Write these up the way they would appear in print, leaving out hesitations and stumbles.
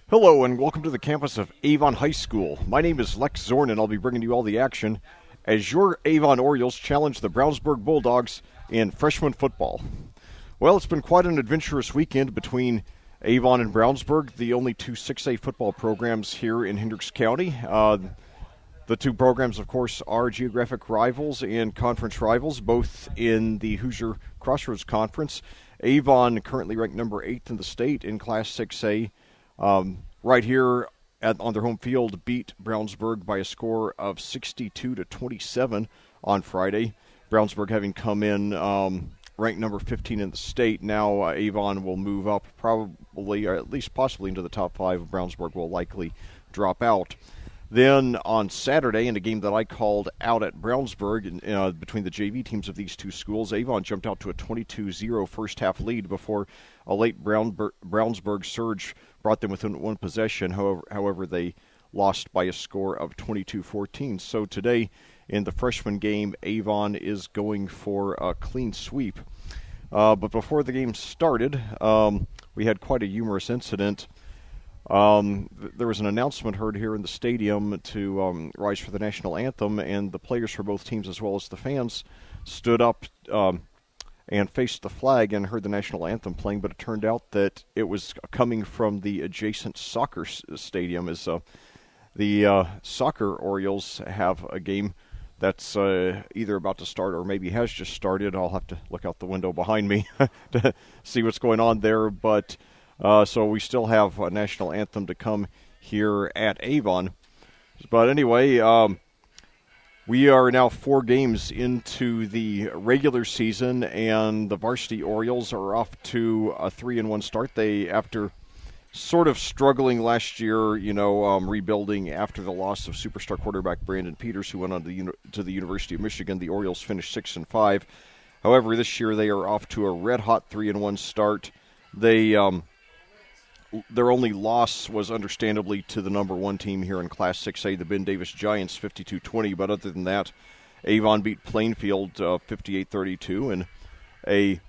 Hello and welcome to the campus of Avon High School. My name is Lec Zorn and I'll be bringing you all the action as your Avon Orioles challenge the Brownsburg Bulldogs in freshman football. Well, it's been quite an adventurous weekend between Avon and Brownsburg, the only two 6A football programs here in Hendricks County. The two programs, of course, are geographic rivals and conference rivals, both in the Hoosier Crossroads Conference. Avon currently ranked number 8 in the state in Class 6A. Right here on their home field, beat Brownsburg by a score of 62-27 on Friday. Brownsburg having come in ranked number 15 in the state. Now Avon will move up probably, or at least possibly into the top 5. Brownsburg will likely drop out. Then on Saturday, in a game that I called out at Brownsburg, between the JV teams of these two schools, Avon jumped out to a 22-0 first-half lead before a late Brownsburg surge brought them within one possession. However, they lost by a score of 22-14. So today, in the freshman game, Avon is going for a clean sweep. But before the game started, we had quite a humorous incident. There was an announcement heard here in the stadium to rise for the national anthem, and the players for both teams as well as the fans stood up and faced the flag and heard the national anthem playing, but it turned out that it was coming from the adjacent soccer stadium, as the soccer Orioles have a game that's either about to start or maybe has just started. I'll have to look out the window behind me to see what's going on there, but so we still have a national anthem to come here at Avon. But anyway, we are now 4 games into the regular season, and the varsity Orioles are off to a 3-1 start. They, after sort of struggling last year, rebuilding after the loss of superstar quarterback Brandon Peters, who went on to the University of Michigan, the Orioles finished 6-5. However, this year they are off to a red-hot 3-1 start. Their only loss was understandably to the number 1 team here in Class 6A, the Ben Davis Giants, 52-20. But other than that, Avon beat Plainfield 58-32, and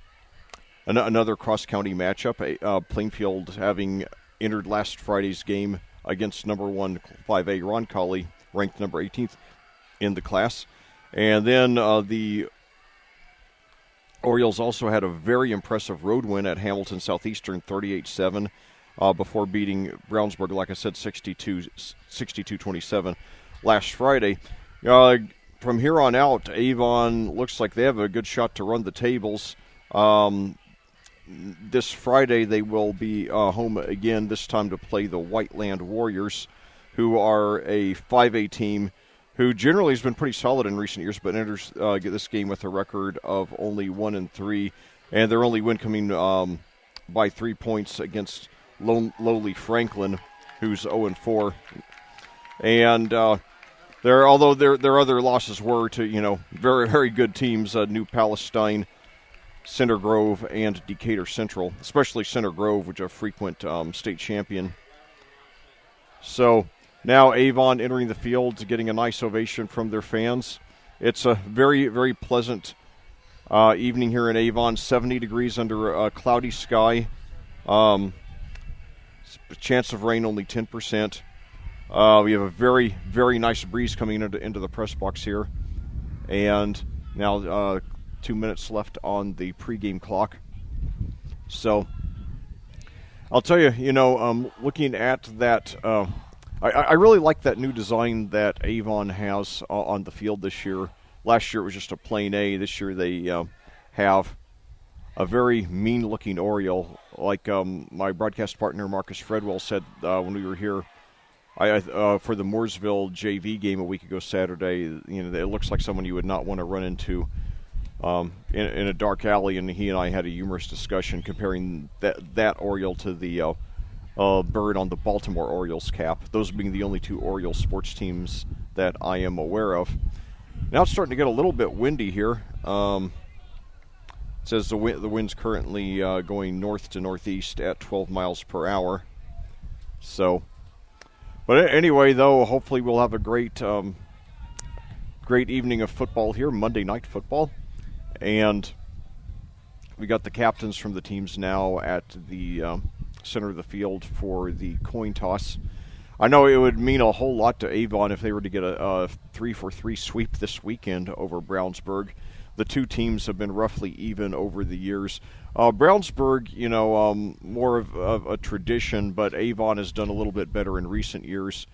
another cross-county matchup. Plainfield having entered last Friday's game against number 1 5A Roncalli, ranked number 18th in the class. And then the Orioles also had a very impressive road win at Hamilton Southeastern, 38-7. Before beating Brownsburg, like I said, 62-27 last Friday. From here on out, Avon looks like they have a good shot to run the tables. This Friday they will be home again, this time to play the Whiteland Warriors, who are a 5A team who generally has been pretty solid in recent years, but enters this game with a record of only 1-3, and their only win coming by 3 points against lowly Franklin, who's 0-4, and although their other losses were to very, very good teams, New Palestine, Center Grove, and Decatur Central, especially Center Grove, which is a frequent state champion. So now Avon entering the field, getting a nice ovation from their fans. It's a very, very pleasant evening here in Avon. 70 degrees under a cloudy sky. Chance of rain only 10%. We have a very, very nice breeze coming into the press box here. And now 2 minutes left on the pregame clock. So I'll tell you, looking at that, I really like that new design that Avon has on the field this year. Last year it was just a plain A. This year they have a very mean-looking Oriole, like my broadcast partner Marcus Fredwell said when we were here for the Mooresville JV game a week ago Saturday. It looks like someone you would not want to run into in a dark alley, and he and I had a humorous discussion comparing that Oriole to the bird on the Baltimore Orioles cap, those being the only 2 Orioles sports teams that I am aware of. Now it's starting to get a little bit windy here. It says the wind's currently going north to northeast at 12 miles per hour. So, but anyway, though, hopefully we'll have a great evening of football here, Monday night football. And we got the captains from the teams now at the center of the field for the coin toss. I know it would mean a whole lot to Avon if they were to get a 3-for-3 sweep this weekend over Brownsburg. The two teams have been roughly even over the years. Brownsburg, more of a tradition, but Avon has done a little bit better in recent years.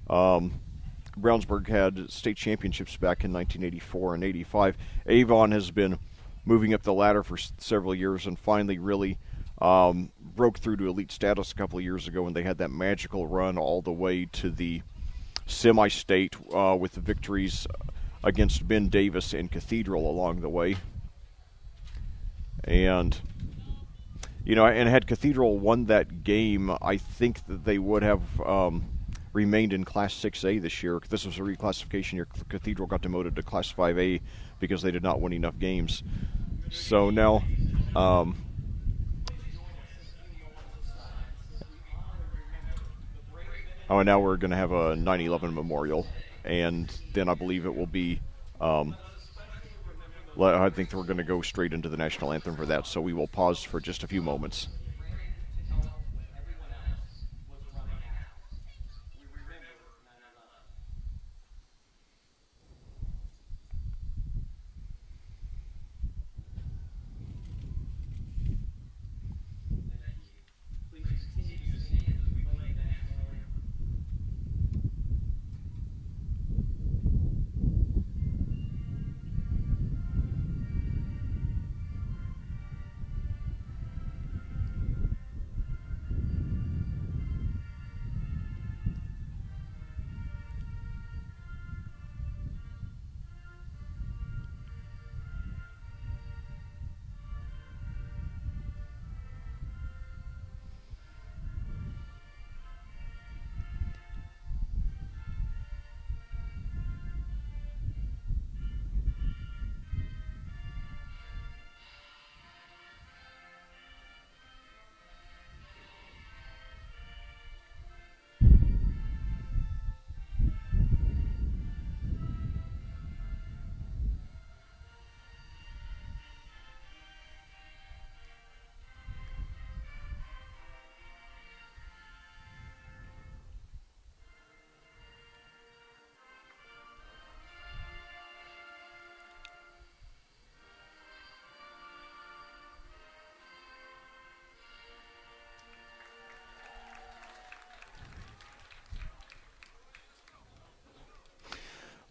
Brownsburg had state championships back in 1984 and 85. Avon has been moving up the ladder for several years and finally really broke through to elite status a couple of years ago when they had that magical run all the way to the semi-state with the victories against Ben Davis and Cathedral along the way. And, and had Cathedral won that game, I think that they would have remained in Class 6A this year. This was a reclassification year. Cathedral got demoted to Class 5A because they did not win enough games. So now, now we're going to have a 9/11 memorial, and then I believe it will be. I think we're going to go straight into the national anthem for that. So we will pause for just a few moments.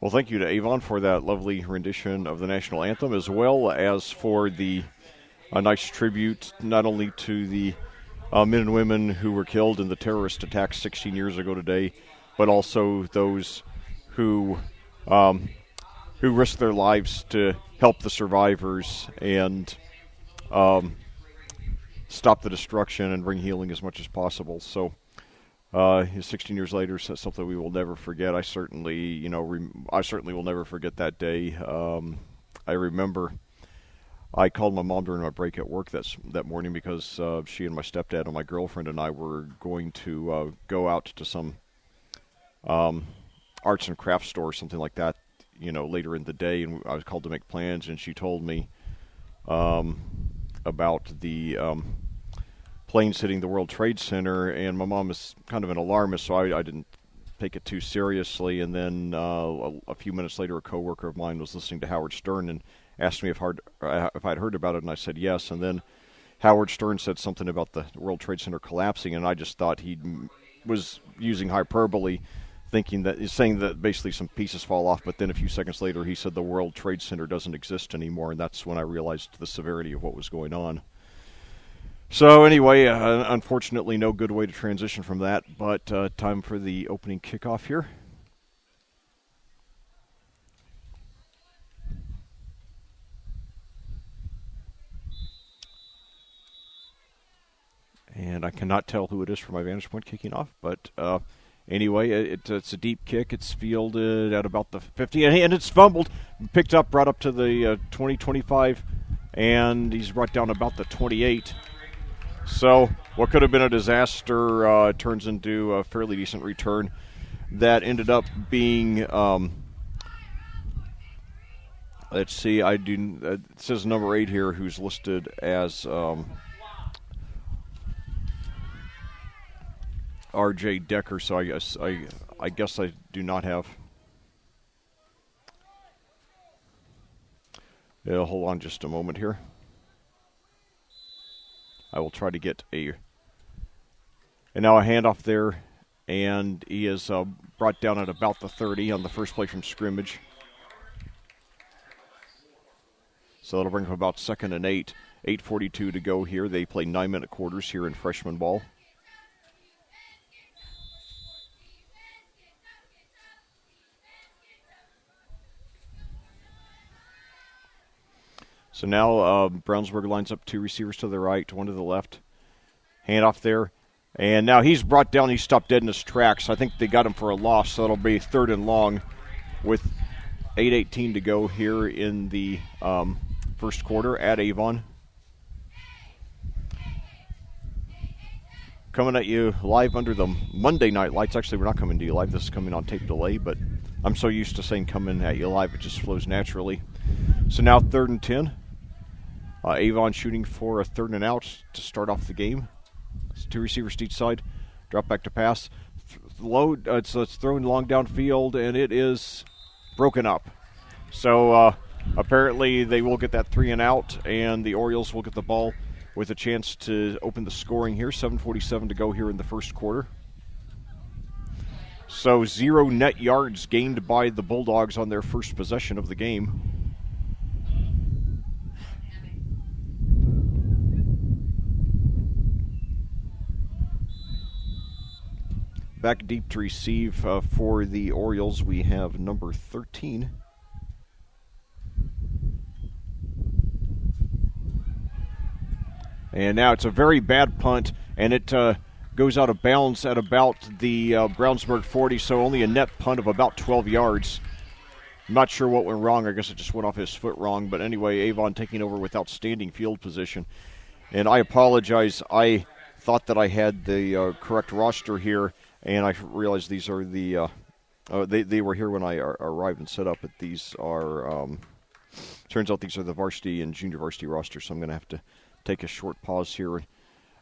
Well, thank you to Avon for that lovely rendition of the national anthem, as well as for the nice tribute not only to the men and women who were killed in the terrorist attacks 16 years ago today, but also those who risked their lives to help the survivors and stop the destruction and bring healing as much as possible. So 16 years later, so something we will never forget. I certainly, I certainly will never forget that day. I remember I called my mom during my break at work that morning because she and my stepdad and my girlfriend and I were going to go out to some arts and crafts store or something like that, later in the day. And I was called to make plans, and she told me about the planes hitting the World Trade Center, and my mom is kind of an alarmist, so I didn't take it too seriously. And then a few minutes later, a coworker of mine was listening to Howard Stern and asked me if I'd heard about it, and I said yes. And then Howard Stern said something about the World Trade Center collapsing, and I just thought he was using hyperbole, saying that basically some pieces fall off. But then a few seconds later, he said the World Trade Center doesn't exist anymore, and that's when I realized the severity of what was going on. So anyway, unfortunately, no good way to transition from that, but time for the opening kickoff here. And I cannot tell who it is from my vantage point kicking off, but anyway, it's a deep kick. It's fielded at about the 50, and it's fumbled, picked up, brought up to the 20-25, and he's brought down about the 28. So what could have been a disaster turns into a fairly decent return. That ended up being, let's see, it says number 8 here, who's listed as R.J. Decker, so I guess I do not have. Yeah, hold on just a moment here. I will try to get and now a handoff there, and he is brought down at about the 30 on the first play from scrimmage. So that'll bring up about 2nd and 8. 8:42 to go here. They play 9-minute quarters here in freshman ball. So now Brownsburg lines up 2 receivers to the right, 1 to the left. Handoff there. And now he's brought down. He stopped dead in his tracks. I think they got him for a loss, so that'll be 3rd and long with 8:18 to go here in the first quarter at Avon. Coming at you live under the Monday night lights. Actually, we're not coming to you live. This is coming on tape delay, but I'm so used to saying coming at you live, it just flows naturally. So now 3rd and 10. Avon shooting for a 3rd and out to start off the game. It's 2 receivers to each side. Drop back to pass. It's thrown long downfield, and it is broken up. So apparently they will get that 3 and out, and the Orioles will get the ball with a chance to open the scoring here. 7:47 to go here in the first quarter. So 0 net yards gained by the Bulldogs on their first possession of the game. Back deep to receive for the Orioles, we have number 13. And now it's a very bad punt, and it goes out of bounds at about the Brownsburg 40, so only a net punt of about 12 yards. I'm not sure what went wrong. I guess it just went off his foot wrong. But anyway, Avon taking over with outstanding field position. And I apologize. I thought that I had the correct roster here, and I realized these are the they were here when I arrived and set up, but these are turns out these are the varsity and junior varsity rosters, so I'm going to have to take a short pause here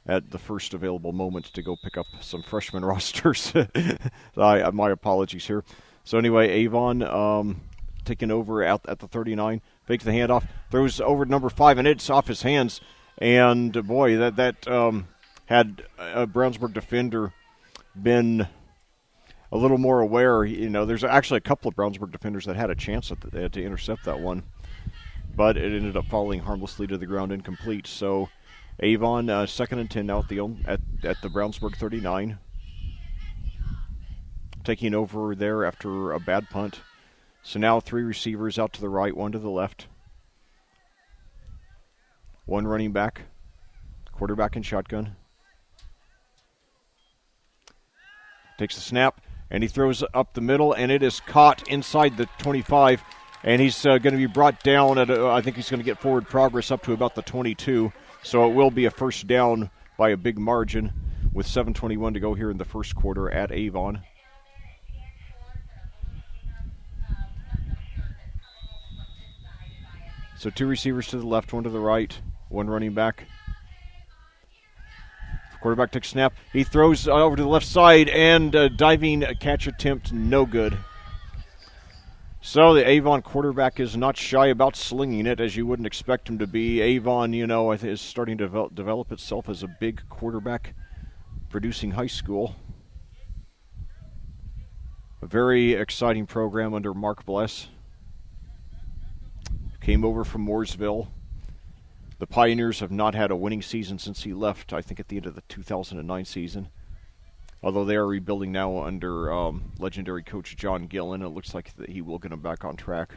at the first available moment to go pick up some freshman rosters. My apologies here. So anyway, Avon taking over at the 39, fakes the handoff, throws over to number 5, and it's off his hands. And boy, that had a Brownsburg defender been a little more aware, there's actually a couple of Brownsburg defenders that had a chance to intercept that one, but it ended up falling harmlessly to the ground, incomplete. So Avon 2nd and 10 now at the Brownsburg 39, taking over there after a bad punt. So now 3 receivers out to the right, 1 to the left, 1 running back, quarterback in shotgun. Takes the snap, and he throws up the middle, and it is caught inside the 25, and he's going to be brought down I think he's going to get forward progress up to about the 22, so it will be a first down by a big margin with 7:21 to go here in the first quarter at Avon. So 2 receivers to the left, 1 to the right, 1 running back. Quarterback takes snap. He throws over to the left side, and diving catch attempt, no good. So the Avon quarterback is not shy about slinging it, as you wouldn't expect him to be. Avon, is starting to develop itself as a big quarterback-producing high school. A very exciting program under Mark Bless. Came over from Mooresville. The Pioneers have not had a winning season since he left, I think at the end of the 2009 season. Although they are rebuilding now under legendary coach John Gillen. It looks like that he will get them back on track.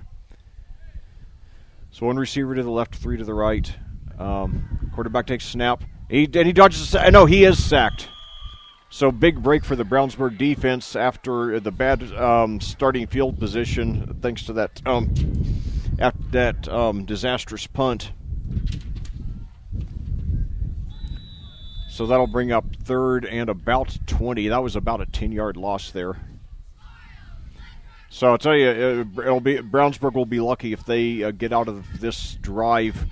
So 1 receiver to the left, 3 to the right. Quarterback takes snap. He dodges. No, he is sacked. So big break for the Brownsburg defense after the bad starting field position, thanks to that disastrous punt. So that'll bring up 3rd and about 20. That was about a 10-yard loss there. So I'll tell you, Brownsburg will be lucky if they get out of this drive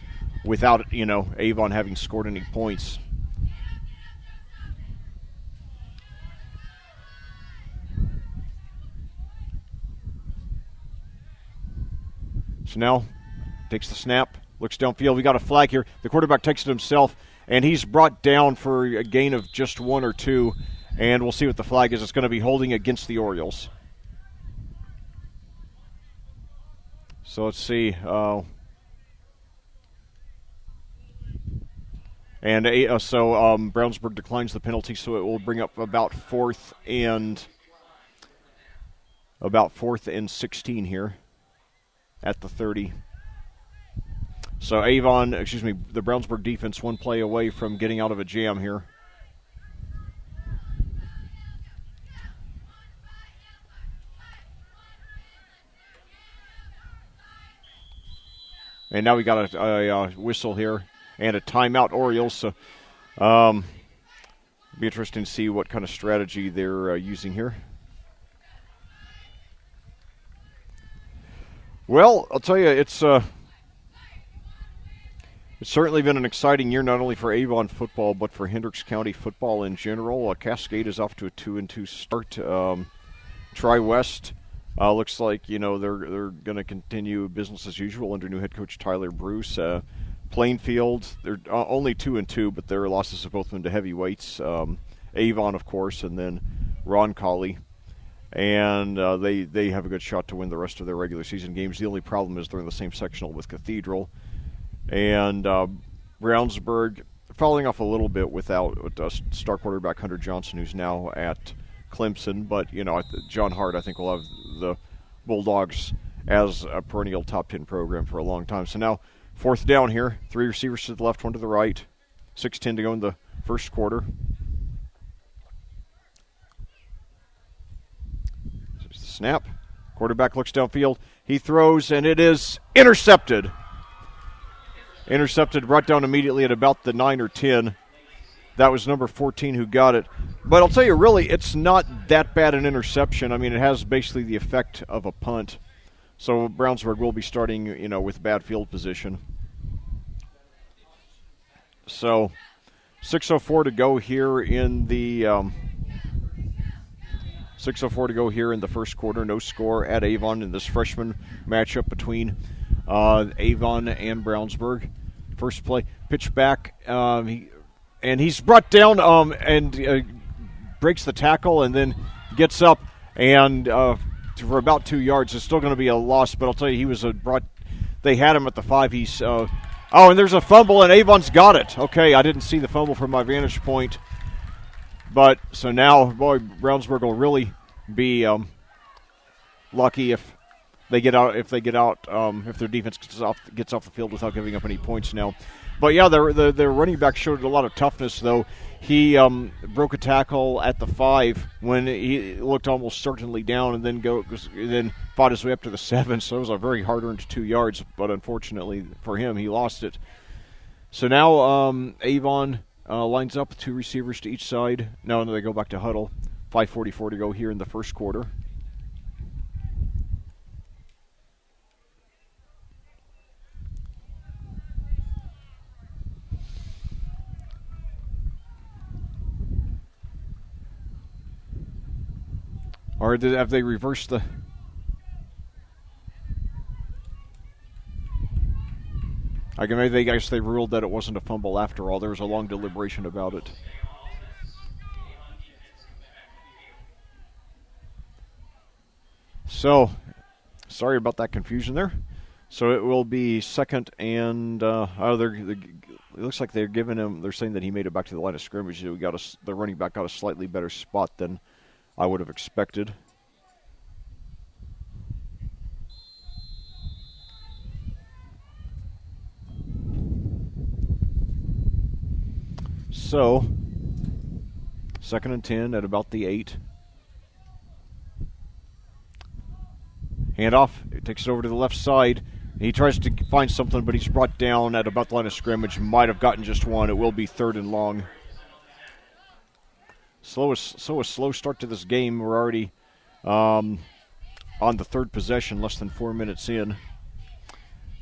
without, Avon having scored any points. So now, takes the snap, looks downfield. We got a flag here. The quarterback takes it himself, and he's brought down for a gain of just 1 or 2. And we'll see what the flag is. It's going to be holding against the Orioles. So let's see. Brownsburg declines the penalty, so it will bring up about fourth and 16 here at the 30. So the Brownsburg defense 1 play away from getting out of a jam here. And now we got a whistle here and a timeout, Orioles. So it'll be interesting to see what kind of strategy they're using here. Well, I'll tell you, it's certainly been an exciting year, not only for Avon football, but for Hendricks County football in general. Cascade is off to a 2-2 start. Tri-West looks like, they're going to continue business as usual under new head coach Tyler Bruce. Plainfield, they're only 2-2, but their losses have both been to heavyweights. Avon, of course, and then Ron Colley. And they have a good shot to win the rest of their regular season games. The only problem is they're in the same sectional with Cathedral. And Brownsburg falling off a little bit without star quarterback Hunter Johnson, who's now at Clemson. But, John Hart, I think, will have the Bulldogs as a perennial top 10 program for a long time. So now, 4th down here. 3 receivers to the left, 1 to the right. 6:10 to go in the first quarter. There's the snap. Quarterback looks downfield. He throws, and it is intercepted. Intercepted, brought down immediately at about the 9 or 10. That was number 14 who got it. But I'll tell you, really, it's not that bad an interception. I mean, it has basically the effect of a punt. So Brownsburg will be starting, with bad field position. So 6:04 to go here in the 6:04 to go here in the first quarter. No score at Avon in this freshman matchup between Avon and Brownsburg. First play, pitch back, he's brought down and breaks the tackle and then gets up and for about 2 yards. It's still going to be a loss, but I'll tell you, he was they had him at the 5. He's and there's a fumble, and Avon's got it. Okay, I didn't see the fumble from my vantage point, but so now, boy, Brownsburg will really be lucky if their defense gets off the field without giving up any points now. But yeah, the running back showed a lot of toughness, though. He broke a tackle at the 5 when he looked almost certainly down, and then fought his way up to the 7. So it was a very hard-earned 2 yards, but unfortunately for him, he lost it. So now Avon lines up 2 receivers to each side. No, they go back to huddle. 5:44 to go here in the first quarter. Or have they reversed the... I guess they ruled that it wasn't a fumble after all. There was a long deliberation about it. So, sorry about that confusion there. So it will be second and... it looks like they're giving him... They're saying that he made it back to the line of scrimmage. The running back got a slightly better spot than I would have expected. So, 2nd and 10 at about the 8. Handoff, it takes it over to the left side. He tries to find something, but he's brought down at about the line of scrimmage. Might have gotten just one. It will be 3rd and long. A slow start to this game. We're already on the 3rd possession, less than 4 minutes in.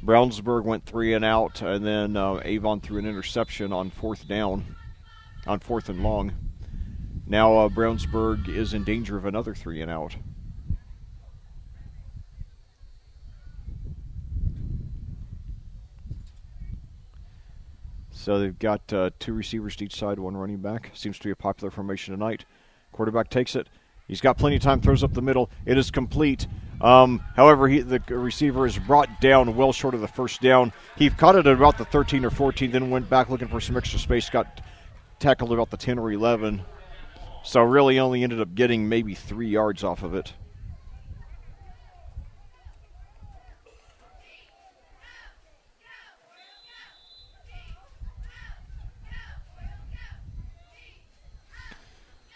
Brownsburg went 3 and out, and then Avon threw an interception on 4th down, on 4th and long. Now Brownsburg is in danger of another 3 and out. So they've got 2 receivers to each side, 1 running back. Seems to be a popular formation tonight. Quarterback takes it. He's got plenty of time, throws up the middle. It is complete. However, the receiver is brought down well short of the first down. He caught it at about the 13 or 14, then went back looking for some extra space, got tackled about the 10 or 11. So really only ended up getting maybe 3 yards off of it.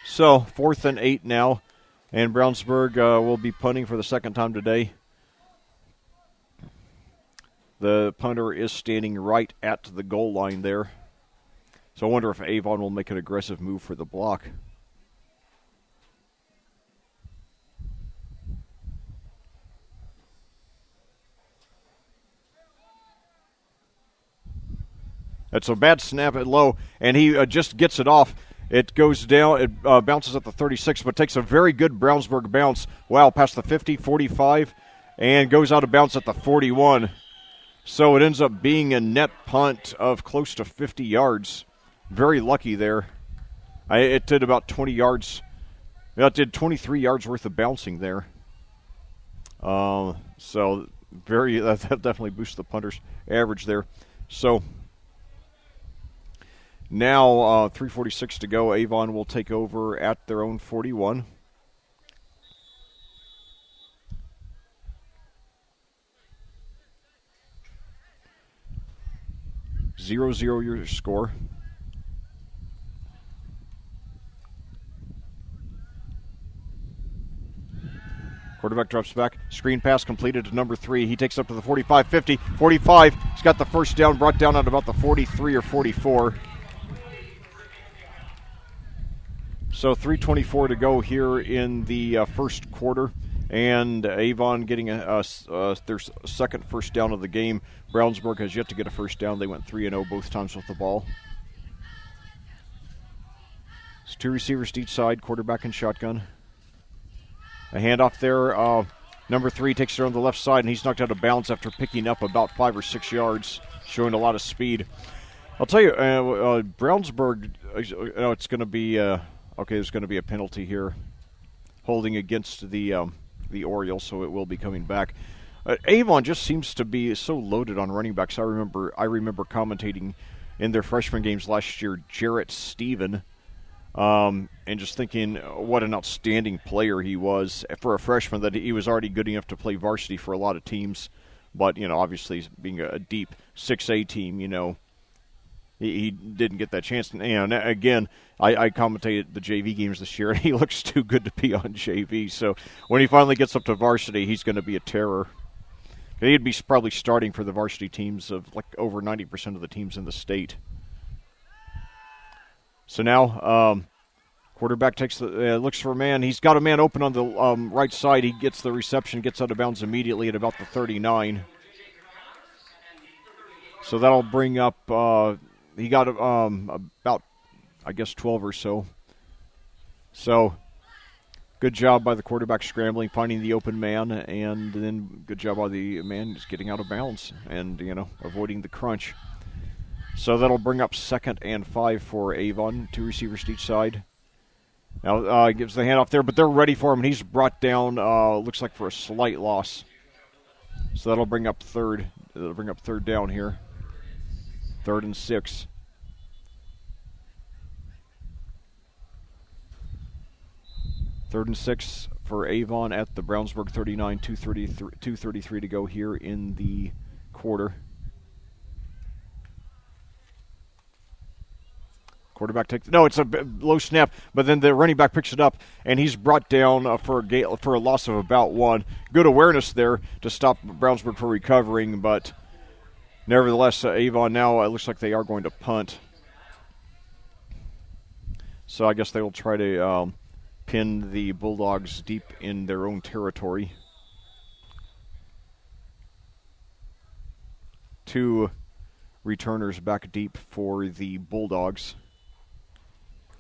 So 4th and 8 now, and Brownsburg will be punting for the second time today. The punter is standing right at the goal line there. So I wonder if Avon will make an aggressive move for the block. That's a bad snap at low, and he just gets it off. It goes down, it bounces at the 36, but takes a very good Brownsburg bounce. Wow, past the 50, 45, and goes out of bounds at the 41. So it ends up being a net punt of close to 50 yards. Very lucky there. It did about 20 yards. It did 23 yards worth of bouncing there. So that definitely boosts the punter's average there. So now 3:46 to go. Avon will take over at their own 41. Zero your score. Quarterback drops back. Screen pass completed to number 3. He takes up to the 45, 50, 45. He's got the first down, brought down at about the 43 or 44. So 3:24 to go here in the first quarter, and Avon getting their second first down of the game. Brownsburg has yet to get a first down. They went 3-0 both times with the ball. It's 2 receivers to each side, quarterback and shotgun. A handoff there. Number 3 takes it on the left side, and he's knocked out of bounds after picking up about 5 or 6 yards, showing a lot of speed. I'll tell you, Brownsburg, it's going to be... okay, there's going to be a penalty here, holding against the Orioles, so it will be coming back. Avon just seems to be so loaded on running backs. I remember commentating in their freshman games last year, Jarrett Stephen, and just thinking what an outstanding player he was for a freshman, that he was already good enough to play varsity for a lot of teams. But, obviously being a deep 6A team, he didn't get that chance. And again, I commentated the JV games this year, and he looks too good to be on JV. So when he finally gets up to varsity, he's going to be a terror. He'd be probably starting for the varsity teams of like over 90% of the teams in the state. So now quarterback takes looks for a man. He's got a man open on the right side. He gets the reception, gets out of bounds immediately at about the 39. So that'll bring up... he got about, I guess, 12 or so. So, good job by the quarterback scrambling, finding the open man, and then good job by the man just getting out of bounds and, avoiding the crunch. So that'll bring up 2nd and 5 for Avon, 2 receivers to each side. Now, gives the handoff there, but they're ready for him, and he's brought down, looks like for a slight loss. So that'll bring up 3rd. That'll bring up 3rd down here. 3rd and 6. Third and 6 for Avon at the Brownsburg 39, 2:33 to go here in the quarter. Quarterback takes... No, it's a low snap, but then the running back picks it up, and he's brought down for a loss of about 1. Good awareness there to stop Brownsburg from recovering, but nevertheless, Avon now, it looks like they are going to punt. So I guess they will try to pin the Bulldogs deep in their own territory. 2 returners back deep for the Bulldogs.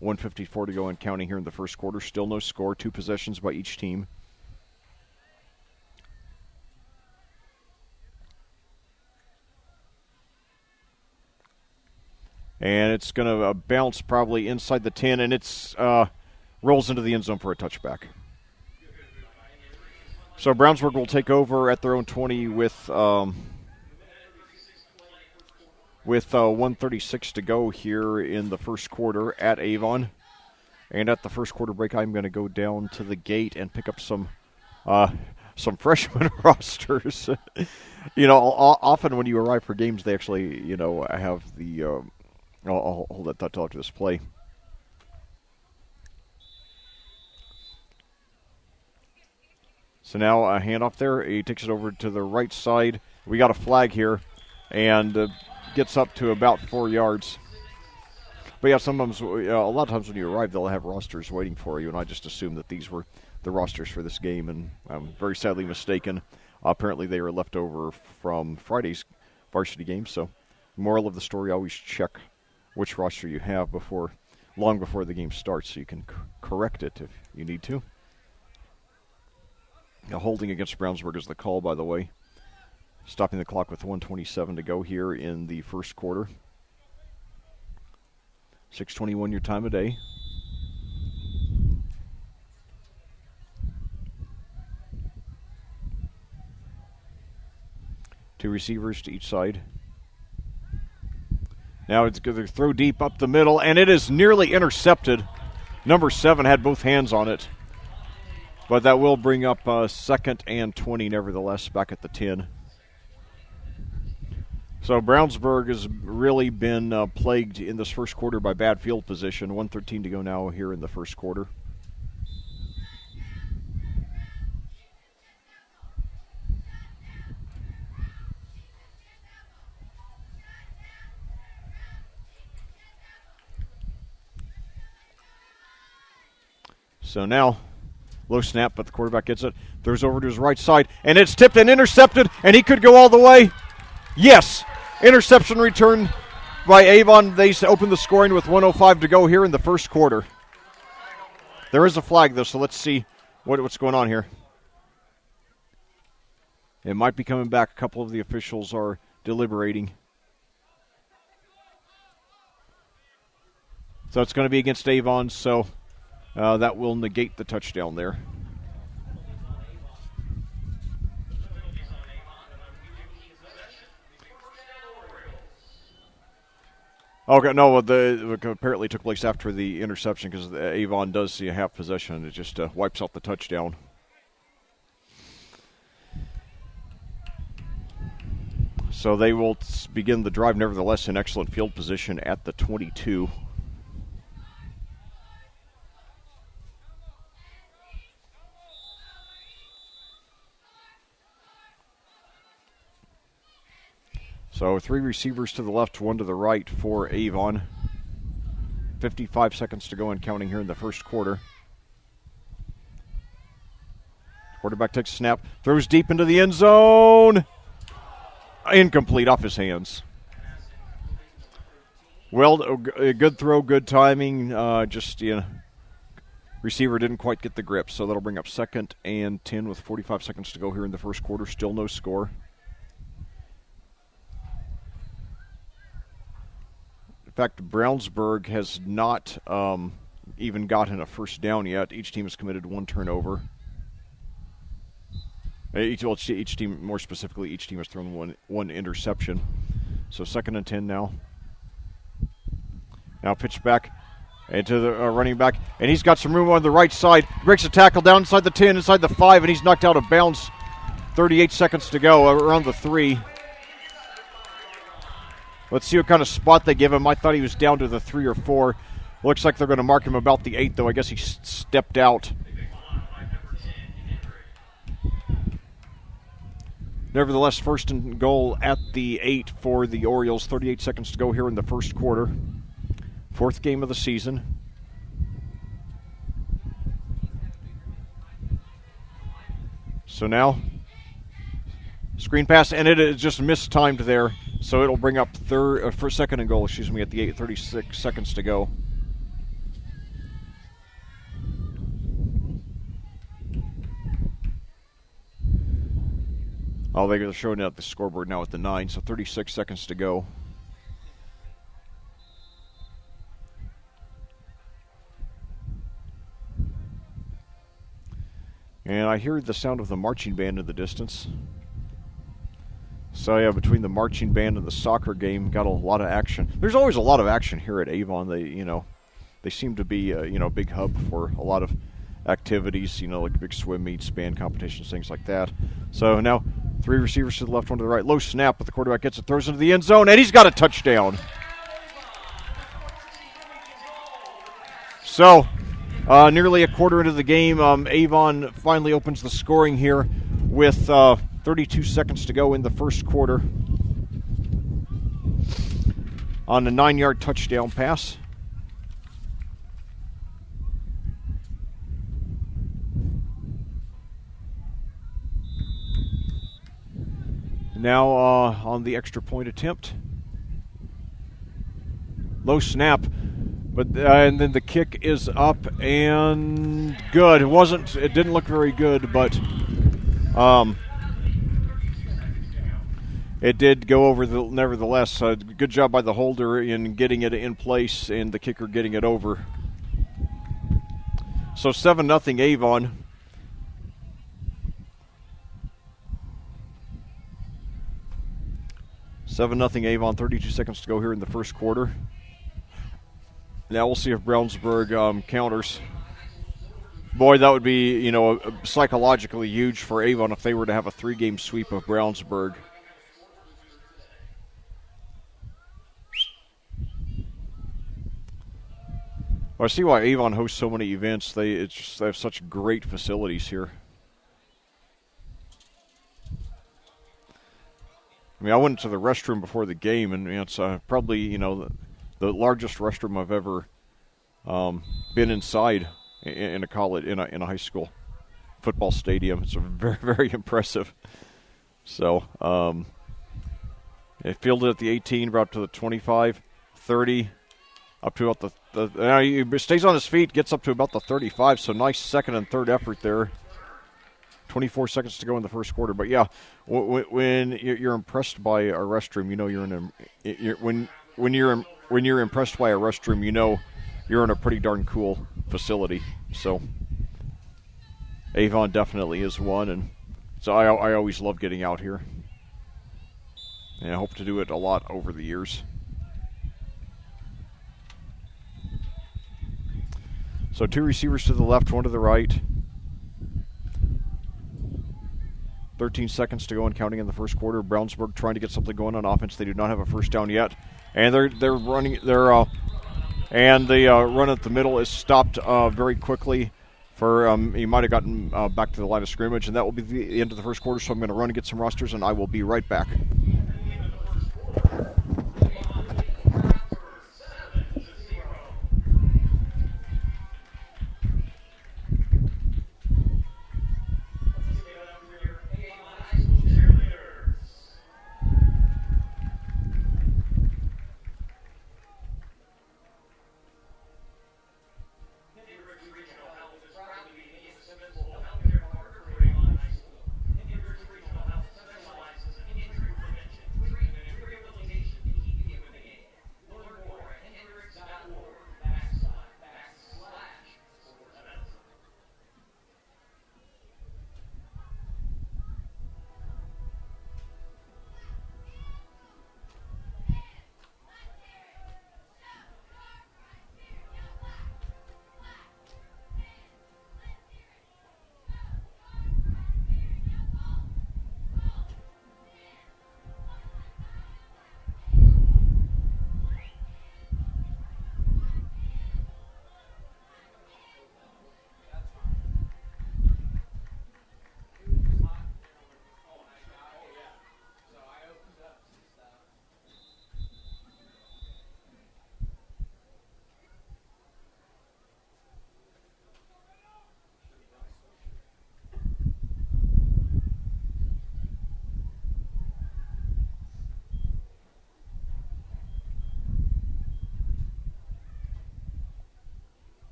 1:54 to go and counting here in the first quarter. Still no score. 2 possessions by each team. And it's going to bounce probably inside the 10, and it's rolls into the end zone for a touchback. So Brownsburg will take over at their own 20 with 1:36 to go here in the first quarter at Avon. And at the first quarter break, I'm going to go down to the gate and pick up some freshman rosters. Often when you arrive for games, they actually, have the. I'll hold that thought till after this play. So now a handoff there. He takes it over to the right side. We got a flag here, and gets up to about 4 yards. But yeah, sometimes, a lot of times when you arrive, they'll have rosters waiting for you, and I just assumed that these were the rosters for this game, and I'm very sadly mistaken. Apparently they were left over from Friday's varsity game, so moral of the story, always check which roster you have long before the game starts, so you can correct it if you need to. Now, holding against Brownsburg is the call, by the way. Stopping the clock with 1:27 to go here in the first quarter. 6:21 your time of day. Two receivers to each side. Now it's going to throw deep up the middle, and it is nearly intercepted. Number 7 had both hands on it. But that will bring up 2nd and 20 nevertheless back at the 10. So Brownsburg has really been plagued in this first quarter by bad field position. 1:13 to go now here in the first quarter. So now, low snap, but the quarterback gets it. Throws over to his right side, and it's tipped and intercepted, and he could go all the way. Yes, interception return by Avon. They open the scoring with 1:05 to go here in the first quarter. There is a flag, though, so let's see what's going on here. It might be coming back. A couple of the officials are deliberating. So it's going to be against Avon, so that will negate the touchdown there. Okay, no, it apparently took place after the interception because Avon does see a half possession. It just wipes out the touchdown. So they will begin the drive, nevertheless, in excellent field position at the 22. So 3 receivers to the left, 1 to the right for Avon. 55 seconds to go and counting here in the first quarter. Quarterback takes a snap, throws deep into the end zone. Incomplete, off his hands. Well, a good throw, good timing. Receiver didn't quite get the grip, so that'll bring up 2nd and 10 with 45 seconds to go here in the first quarter. Still no score. In fact, Brownsburg has not even gotten a first down yet. Each team has committed 1 turnover. Each team, more specifically, each team has thrown one interception. So 2nd and 10 now. Now pitch back into the running back, and he's got some room on the right side. Breaks a tackle down inside the 10, inside the 5, and he's knocked out of bounds. 38 seconds to go, around the 3. Let's see what kind of spot they give him. I thought he was down to the 3 or 4. Looks like they're going to mark him about the 8, though. I guess he stepped out. Nevertheless, 1st and goal at the 8 for the Orioles. 38 seconds to go here in the first quarter. 4th game of the season. So now, screen pass, and it is just mistimed there. So it'll bring up for 2nd and goal, at the 8, 36 seconds to go. Oh, they're showing out the scoreboard now at the 9, so 36 seconds to go. And I hear the sound of the marching band in the distance. So yeah, between the marching band and the soccer game, got a lot of action. There's always a lot of action here at Avon. They seem to be a big hub for a lot of activities, like big swim meets, band competitions, things like that. So now 3 receivers to the left, 1 to the right. Low snap, but the quarterback gets it, throws into the end zone, and he's got a touchdown. So nearly a quarter into the game, Avon finally opens the scoring here with 32 seconds to go in the first quarter on a 9-yard touchdown pass. Now on the extra point attempt. Low snap, but and then the kick is up and good. It didn't look very good, but it did go over nevertheless. Good job by the holder in getting it in place and the kicker getting it over. So 7-0 Avon. Avon, 32 seconds to go here in the first quarter. Now we'll see if Brownsburg counters. Boy, that would be, psychologically huge for Avon if they were to have a 3-game sweep of Brownsburg. Well, I see why Avon hosts so many events. They have such great facilities here. I mean, I went to the restroom before the game, and it's probably, the largest restroom I've ever been inside in a high school football stadium. It's very, very impressive. So, it fielded at the 18, brought to the 25, 30, up to about he stays on his feet, gets up to about the 35. So nice second and third effort there. 24 seconds to go in the first quarter. But yeah, when you're impressed by a restroom, when you're impressed by a restroom, you're in a pretty darn cool facility. So Avon definitely is one, and so I always love getting out here, and I hope to do it a lot over the years. So 2 receivers to the left, 1 to the right. 13 seconds to go and counting in the first quarter. Brownsburg trying to get something going on offense. They do not have a first down yet, and they're running. And the run at the middle is stopped very quickly. He might have gotten back to the line of scrimmage, and that will be the end of the first quarter. So I'm going to run and get some rosters, and I will be right back.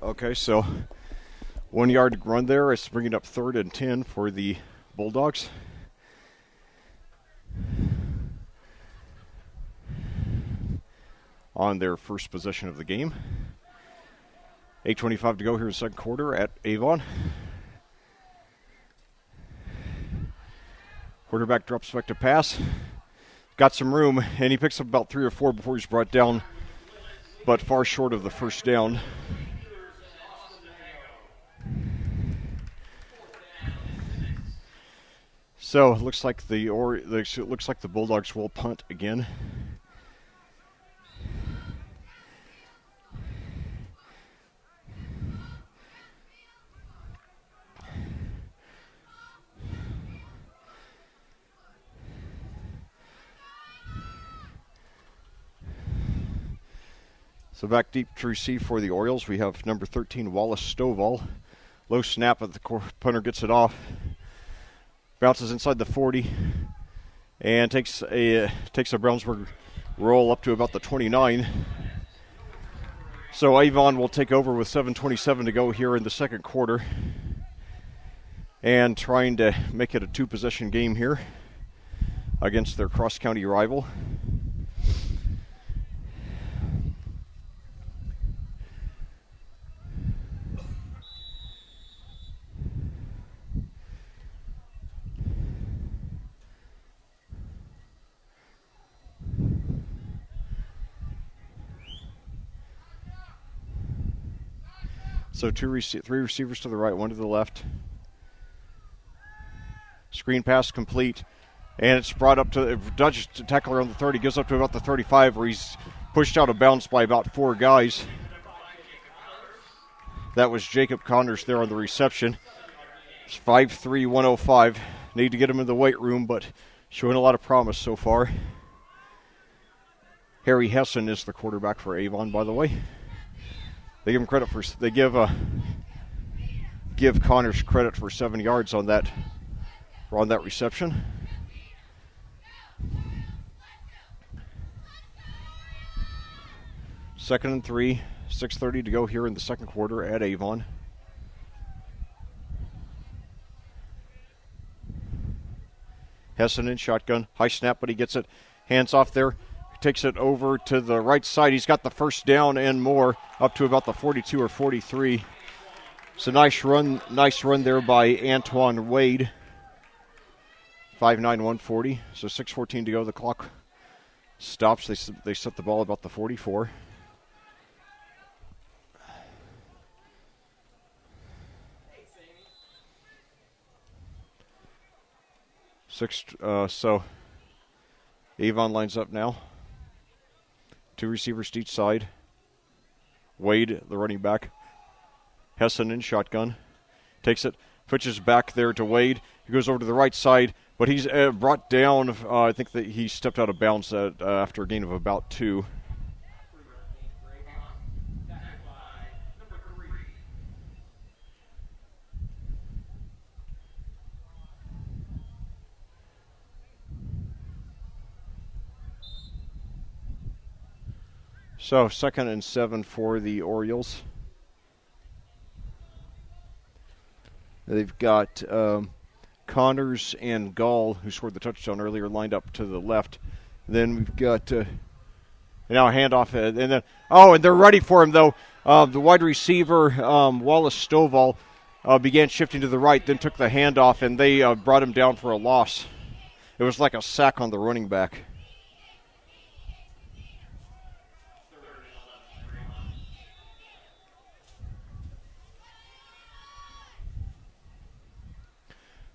Okay, so 1 yard run there. It's bringing up 3rd and 10 for the Bulldogs. On their first possession of the game. 8:25 to go here in the second quarter at Avon. Quarterback drops back to pass. Got some room, and he picks up about 3 or 4 before he's brought down, but far short of the first down. So it looks like the Bulldogs will punt again. So back deep to receive for the Orioles, we have number 13, Wallace Stovall. Low snap, but the punter gets it off. Bounces inside the 40 and takes a Brownsburg roll up to about the 29. So Avon will take over with 7:27 to go here in the second quarter, and trying to make it a 2-possession game here against their cross-county rival. So 3 receivers to the right, 1 to the left. Screen pass complete. And it's brought up to Dutch tackler on the 30. Goes up to about the 35 where he's pushed out of bounds by about 4 guys. That was Jacob Connors there on the reception. It's 5'3", 105. Need to get him in the weight room, but showing a lot of promise so far. Harry Hessen is the quarterback for Avon, by the way. They give him credit for. They give Connors credit for 7 yards on that reception. Second and 3, 6:30 to go here in the second quarter at Avon. Hessen in shotgun, high snap, but he gets it. Hands off there. Takes it over to the right side. He's got the first down and more, up to about the 42 or 43. It's a nice run there by Antoine Wade. 5'9", 140. So 6:14 to go. The clock stops. They set the ball about the 44. So Avon lines up now. 2 receivers to each side. Wade, the running back. Hessen in shotgun. Takes it, pitches back there to Wade. He goes over to the right side, but he's brought down. I think that he stepped out of bounds after a gain of about 2. So 2nd and 7 for the Orioles. They've got Connors and Gall, who scored the touchdown earlier, lined up to the left. Then we've got now a handoff, and then and they're ready for him though. The wide receiver Wallace Stovall began shifting to the right, then took the handoff, and they brought him down for a loss. It was like a sack on the running back.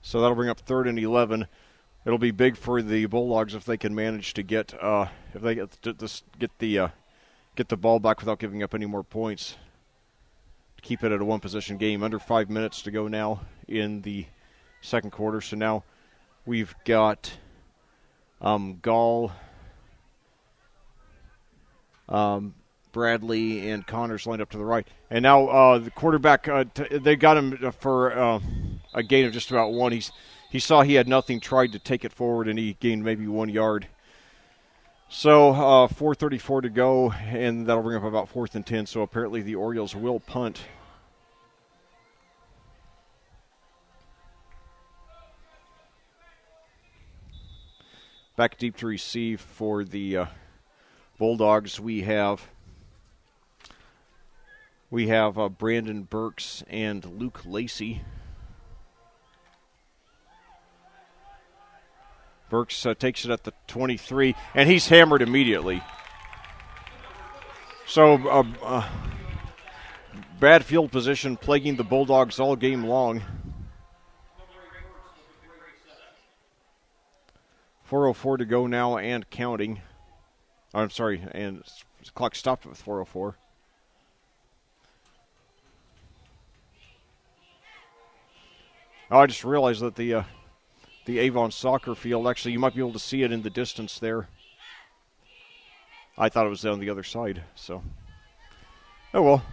So that'll bring up 3rd and 11. It'll be big for the Bulldogs if they can manage to get the ball back without giving up any more points. Keep it at a 1-possession game. Under 5 minutes to go now in the second quarter. So now we've got Gall, Bradley, and Connors lined up to the right. And now the quarterback, they got him for a gain of just about 1. He saw he had nothing, tried to take it forward, and he gained maybe 1 yard. So 4:34 to go, and that'll bring up about 4th and 10. So apparently the Orioles will punt. Back deep to receive for the Bulldogs. We have Brandon Burks and Luke Lacey. Burks takes it at the 23, and he's hammered immediately. So bad field position plaguing the Bulldogs all game long. 4:04 to go now and counting. I'm sorry, and the clock stopped with 4:04. Oh, I just realized that the Avon soccer field, actually, you might be able to see it in the distance there. I thought it was on the other side, so. Oh, well.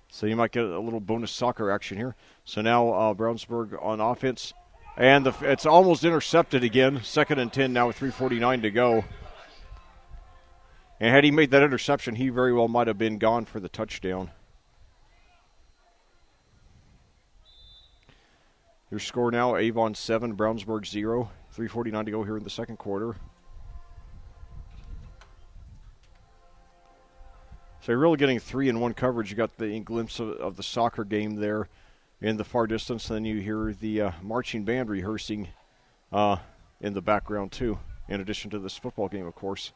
So you might get a little bonus soccer action here. So now Brownsburg on offense. And it's almost intercepted again. 2nd and 10 now with 3:49 to go. And had he made that interception, he very well might have been gone for the touchdown. Your score now, Avon 7, Brownsburg 0. 3:49 to go here in the second quarter. So you're really getting 3-in-1 coverage. You got the glimpse of the soccer game there in the far distance. And then you hear the marching band rehearsing in the background too, in addition to this football game, of course.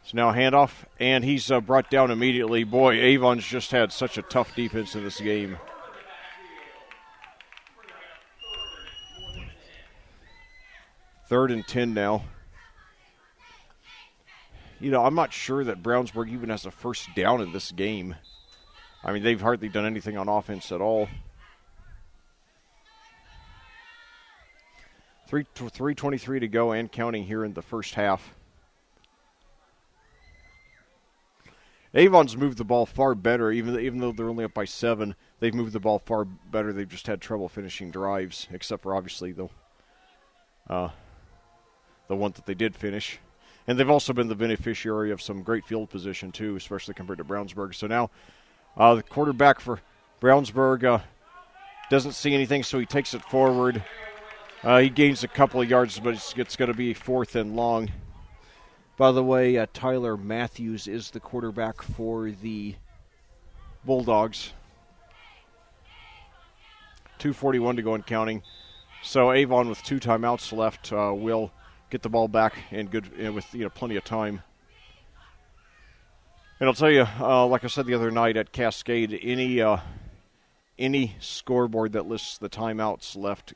So now handoff, and he's brought down immediately. Boy, Avon's just had such a tough defense in this game. Third and 10 now. You know, I'm not sure that Brownsburg even has a first down in this game. I mean, they've hardly done anything on offense at all. 3:23 to go and counting here in the first half. Avon's moved the ball far better, even though they're only up by 7. They've moved the ball far better. They've just had trouble finishing drives, except for obviously the one that they did finish. And they've also been the beneficiary of some great field position too, especially compared to Brownsburg. So now the quarterback for Brownsburg doesn't see anything, so he takes it forward. He gains a couple of yards, but it's going to be 4th and long. By the way, Tyler Matthews is the quarterback for the Bulldogs. 2:41 to go and counting. So Avon with 2 timeouts left will get the ball back and with plenty of time. And I'll tell you, like I said the other night at Cascade, any scoreboard that lists the timeouts left,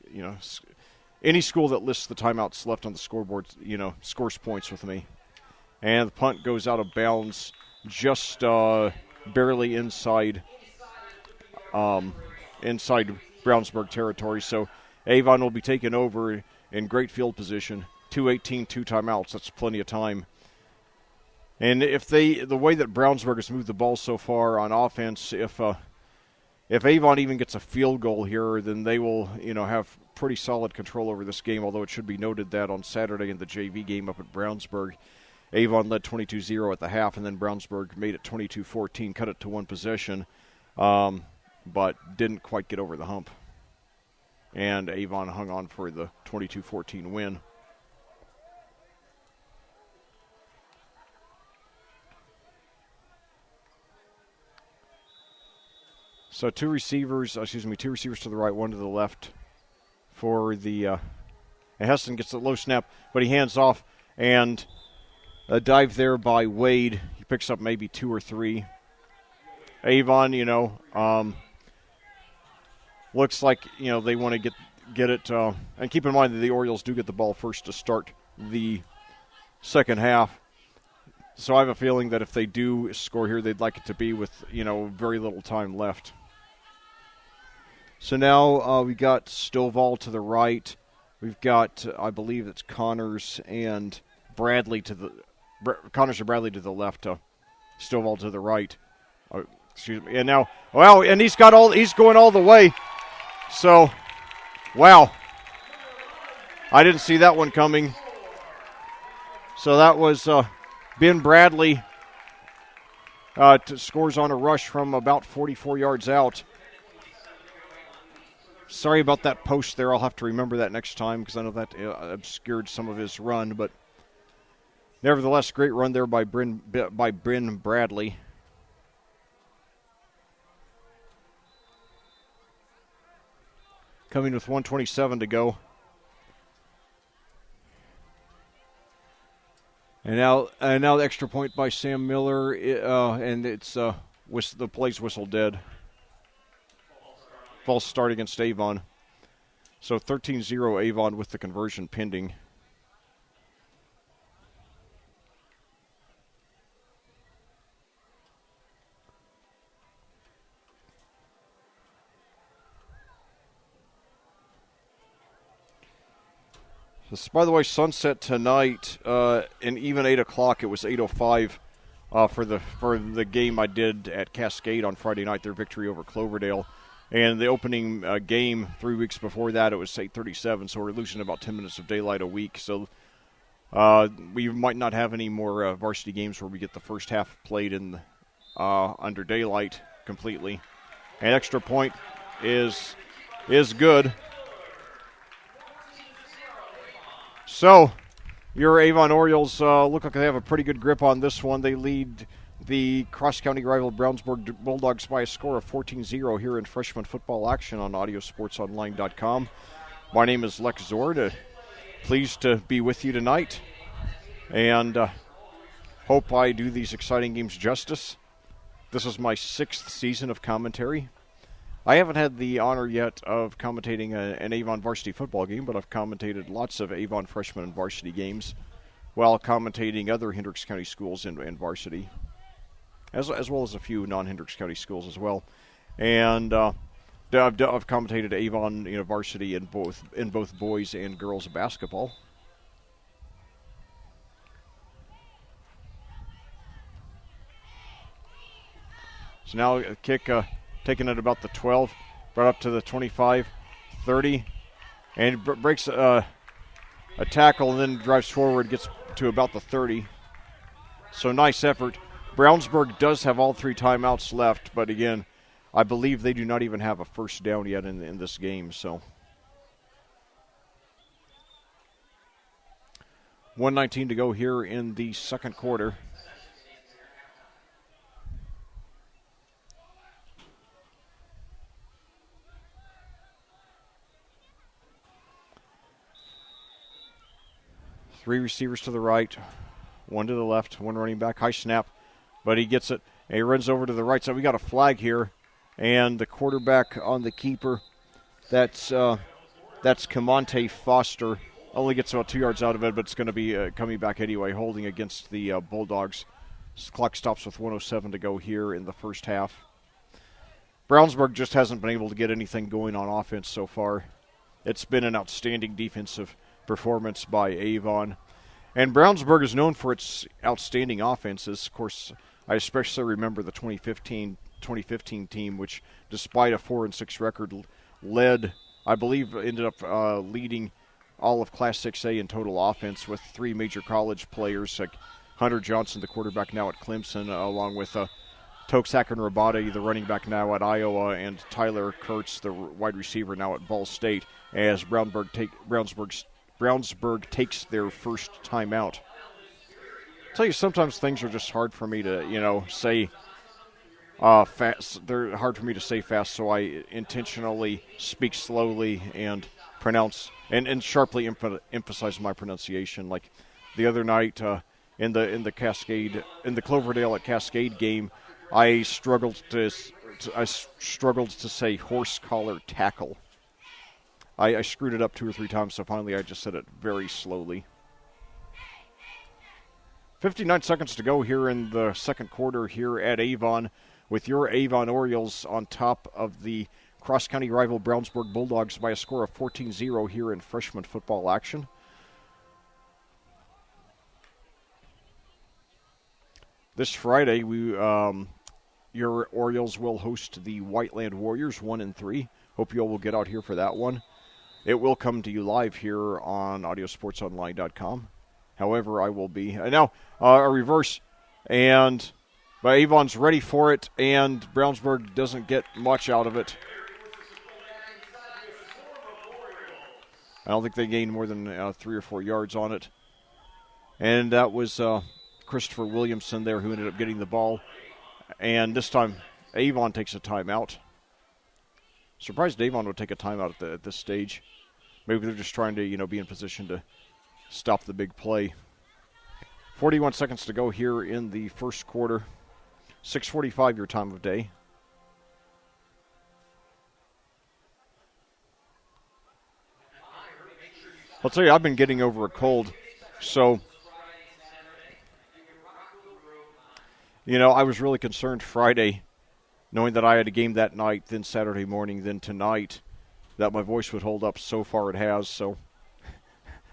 any school that lists the timeouts left on the scoreboard, scores points with me. And the punt goes out of bounds just barely inside Brownsburg territory. So Avon will be taken over in great field position. 2:18, 2 timeouts. That's plenty of time. And the way that Brownsburg has moved the ball so far on offense, if Avon even gets a field goal here, then they will, have pretty solid control over this game. Although it should be noted that on Saturday in the JV game up at Brownsburg, Avon led 22-0 at the half, and then Brownsburg made it 22-14, cut it to 1 possession, but didn't quite get over the hump. And Avon hung on for the 22-14 win. So two receivers to the right, 1 to the left for the and Heston gets a low snap, but he hands off, and a dive there by Wade. He picks up maybe 2 or 3. Avon, looks like, they want to get it. And keep in mind that the Orioles do get the ball first to start the second half. So I have a feeling that if they do score here, they'd like it to be with, very little time left. So now we got Stovall to the right. We've got, I believe it's Connors and Bradley to the left. Stovall to the right. Excuse me. And now, and he's going all the way. So, wow. I didn't see that one coming. So that was Ben Bradley scores on a rush from about 44 yards out. Sorry about that post there. I'll have to remember that next time because I know that obscured some of his run. But nevertheless, great run there by Bryn Bradley. Coming with 1:27 to go. And now the extra point by Sam Miller, and it's the play's whistle dead. False start against Avon. So 13-0 Avon with the conversion pending. This, by the way, sunset tonight, and even 8 o'clock. It was 8:05 for the game I did at Cascade on Friday night. Their victory over Cloverdale, and the opening game 3 weeks before that it was 8:37. So we're losing about 10 minutes of daylight a week. So we might not have any more varsity games where we get the first half played in under daylight completely. An extra point is good. So, your Avon Orioles look like they have a pretty good grip on this one. They lead the cross-county rival Brownsburg Bulldogs by a score of 14-0 here in freshman football action on audiosportsonline.com. My name is Lec Zorn. Pleased to be with you tonight, and hope I do these exciting games justice. This is my 6th season of commentary. I haven't had the honor yet of commentating an Avon varsity football game, but I've commentated lots of Avon freshman and varsity games while commentating other Hendricks County schools in varsity, as well as a few non-Hendricks County schools as well. And I've commentated Avon varsity in both boys and girls basketball. So now a kick taken at about the 12, brought up to the 25, 30, and breaks a tackle and then drives forward, gets to about the 30. So nice effort. Brownsburg does have all 3 timeouts left, but again, I believe they do not even have a first down yet in this game. So 1:19 to go here in the second quarter. Three receivers to the right, one to the left, one running back. High snap, but he gets it. And he runs over to the right side. We got a flag here, and the quarterback on the keeper, that's Camonte Foster, only gets about 2 yards out of it, but it's going to be coming back anyway, holding against the Bulldogs. Clock stops with 1:07 to go here in the first half. Brownsburg just hasn't been able to get anything going on offense so far. It's been an outstanding defensive performance by Avon. And Brownsburg is known for its outstanding offenses. Of course, I especially remember the 2015 team, which, despite a 4-6 record, ended up leading all of Class 6A in total offense with 3 major college players, like Hunter Johnson, the quarterback now at Clemson, along with Tokshaken Rabati, the running back now at Iowa, and Tyler Kurtz, the wide receiver now at Ball State, as Brownsburg takes their first timeout. I'll tell you, sometimes things are just hard for me to, say fast. They're hard for me to say fast, so I intentionally speak slowly and pronounce and sharply emphasize my pronunciation. Like the other night in the Cloverdale at Cascade game, I struggled to say horse collar tackle. I screwed it up 2 or 3 times, so finally I just said it very slowly. 59 seconds to go here in the second quarter here at Avon, with your Avon Orioles on top of the cross-county rival Brownsburg Bulldogs by a score of 14-0 here in freshman football action. This Friday, your Orioles will host the Whiteland Warriors, 1-3. Hope you all will get out here for that one. it will come to you live here on audiosportsonline.com. However, I will be. Now, a reverse, and Avon's ready for it, and Brownsburg doesn't get much out of it. I don't think they gained more than 3 or 4 yards on it. And that was Christopher Williamson there who ended up getting the ball. And this time, Avon takes a timeout. Surprised Avon would take a timeout at this stage. Maybe they're just trying to, be in position to stop the big play. 41 seconds to go here in the first quarter. 6:45 your time of day. I'll tell you, I've been getting over a cold, so, I was really concerned Friday, knowing that I had a game that night, then Saturday morning, then tonight, that my voice would hold up. So far it has, so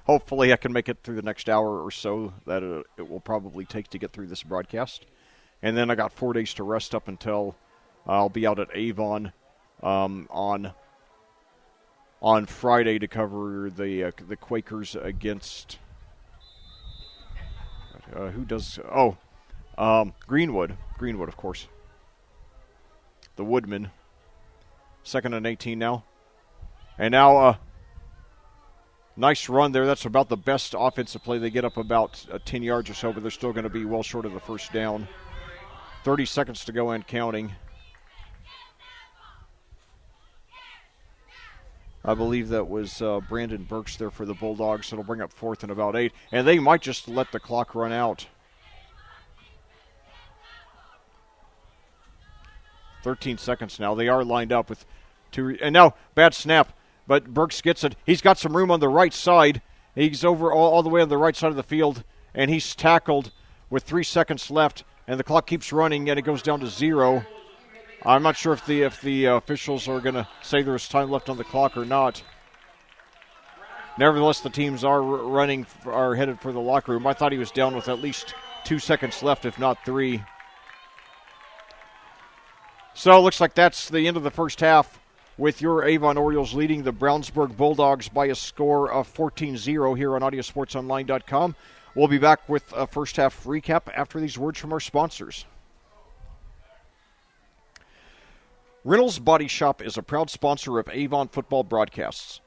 hopefully I can make it through the next hour or so that it will probably take to get through this broadcast. And then I got 4 days to rest up until I'll be out at Avon on Friday to cover the Quakers against Greenwood, of course. The Woodmen. 2nd and 18 now. And now nice run there. That's about the best offensive play. They get up about 10 yards or so, but they're still going to be well short of the first down. 30 seconds to go and counting. I believe that was Brandon Burks there for the Bulldogs. It'll bring up 4th and about 8. And they might just let the clock run out. 13 seconds now. They are lined up with 2. And now, bad snap. But Burks gets it. He's got some room on the right side. He's over all the way on the right side of the field. And he's tackled with 3 seconds left. And the clock keeps running, and it goes down to 0. I'm not sure if the officials are going to say there's time left on the clock or not. Nevertheless, the teams are headed for the locker room. I thought he was down with at least 2 seconds left, if not 3. So it looks like that's the end of the first half, with your Avon Orioles leading the Brownsburg Bulldogs by a score of 14-0 here on audiosportsonline.com. We'll be back with a first half recap after these words from our sponsors. Reynolds Body Shop is a proud sponsor of Avon football broadcasts.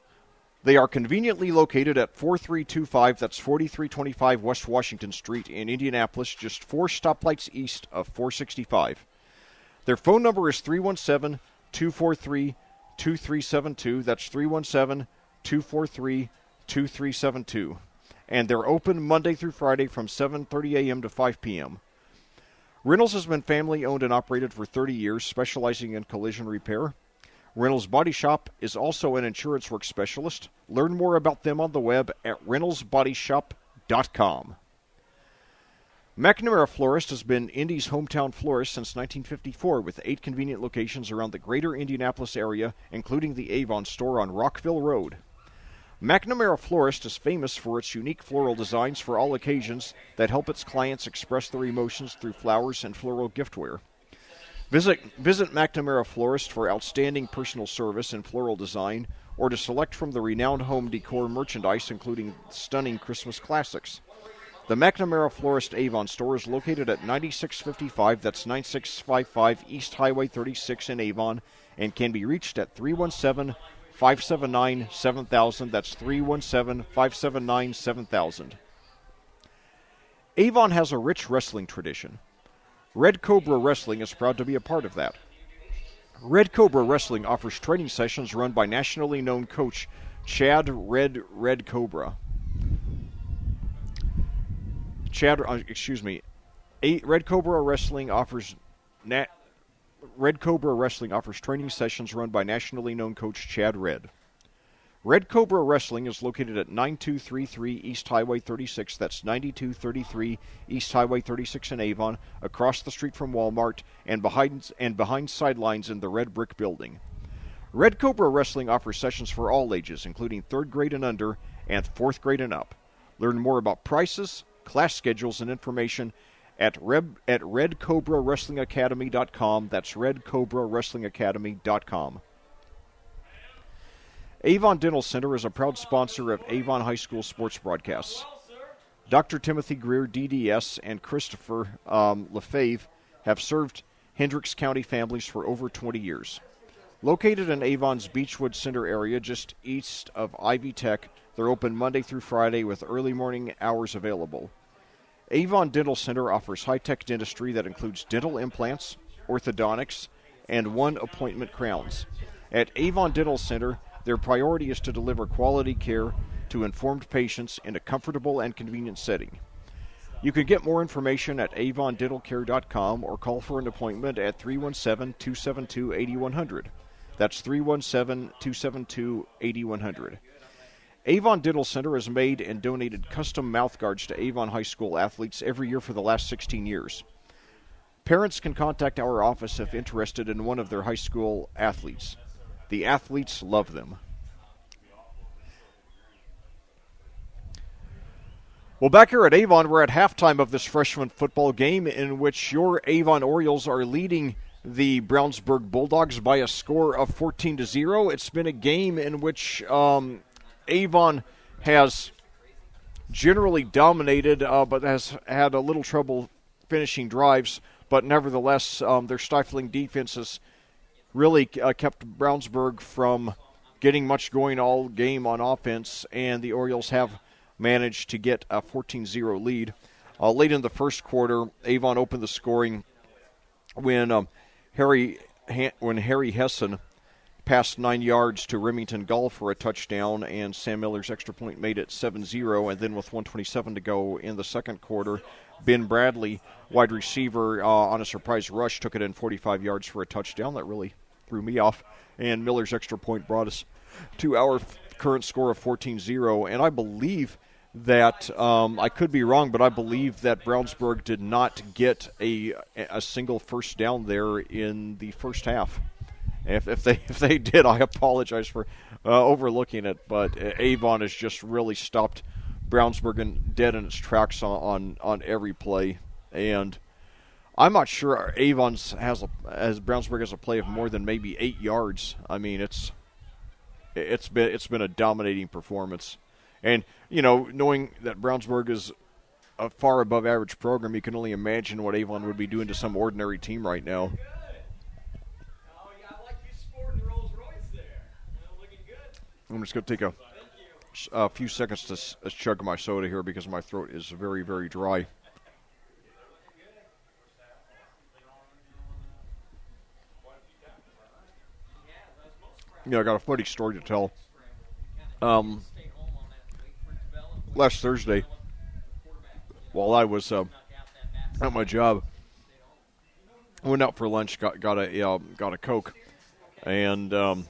They are conveniently located at 4325, that's 4325 West Washington Street in Indianapolis, just 4 stoplights east of 465. Their phone number is 317-243-2372, that's 317-243-2372. And they're open Monday through Friday from 7:30 a.m. to 5 p.m. Reynolds has been family-owned and operated for 30 years, specializing in collision repair. Reynolds Body Shop is also an insurance work specialist. Learn more about them on the web at reynoldsbodyshop.com. McNamara Florist has been Indy's hometown florist since 1954, with 8 convenient locations around the greater Indianapolis area, including the Avon store on Rockville Road. McNamara Florist is famous for its unique floral designs for all occasions that help its clients express their emotions through flowers and floral giftware. Visit McNamara Florist for outstanding personal service and floral design, or to select from the renowned home decor merchandise, including stunning Christmas classics. The McNamara Florist Avon store is located at 9655, that's 9655 East Highway 36 in Avon, and can be reached at 317-579-7000, that's 317-579-7000. Avon has a rich wrestling tradition. Red Cobra Wrestling is proud to be a part of that. Red Cobra Wrestling offers training sessions run by nationally known coach Chad Red Cobra. Red Cobra Wrestling offers training sessions run by nationally known coach Chad Red. Red Cobra Wrestling is located at 9233 East Highway 36, that's 9233 East Highway 36 in Avon, across the street from Walmart and behind sidelines in the Red Brick Building. Red Cobra Wrestling offers sessions for all ages, including 3rd grade and under and 4th grade and up. Learn more about prices, class schedules, and information at redcobrawrestlingacademy.com. That's redcobrawrestlingacademy.com. Avon Dental Center is a proud sponsor of Avon High School sports broadcasts. Dr. Timothy Greer, DDS, and Christopher Lefebvre have served Hendricks County families for over 20 years. Located in Avon's Beechwood Center area, just east of Ivy Tech, they're open Monday through Friday with early morning hours available. Avon Dental Center offers high-tech dentistry that includes dental implants, orthodontics, and one-appointment crowns. At Avon Dental Center, their priority is to deliver quality care to informed patients in a comfortable and convenient setting. You can get more information at avondentalcare.com or call for an appointment at 317-272-8100. That's 317-272-8100. Avon Dental Center has made and donated custom mouthguards to Avon High School athletes every year for the last 16 years. Parents can contact our office if interested in one of their high school athletes. The athletes love them. Well, back here at Avon, we're at halftime of this freshman football game in which your Avon Orioles are leading the Brownsburg Bulldogs by a score of 14-0. It's been a game in which Avon has generally dominated, but has had a little trouble finishing drives. But nevertheless, their stifling defenses really kept Brownsburg from getting much going all game on offense, and the Orioles have managed to get a 14-0 lead. Late in the first quarter, Avon opened the scoring when Harry Hessen passed 9 yards to Remington Gull for a touchdown, and Sam Miller's extra point made it 7-0. And then with 1:27 to go in the second quarter, Ben Bradley, wide receiver, on a surprise rush, took it in 45 yards for a touchdown. That really threw me off. And Miller's extra point brought us to our current score of 14-0. And I believe that, I could be wrong, but I believe that Brownsburg did not get a single first down there in the first half. If they did, I apologize for overlooking it. But Avon has just really stopped Brownsburg dead in its tracks on every play, and I'm not sure Avon has Brownsburg has a play of more than maybe 8 yards. I mean, it's been a dominating performance, and knowing that Brownsburg is a far above average program, you can only imagine what Avon would be doing to some ordinary team right now. I'm just going to take a few seconds to chug my soda here because my throat is very, very dry. I got a funny story to tell. Last Thursday, while I was at my job, I went out for lunch, got a Coke, and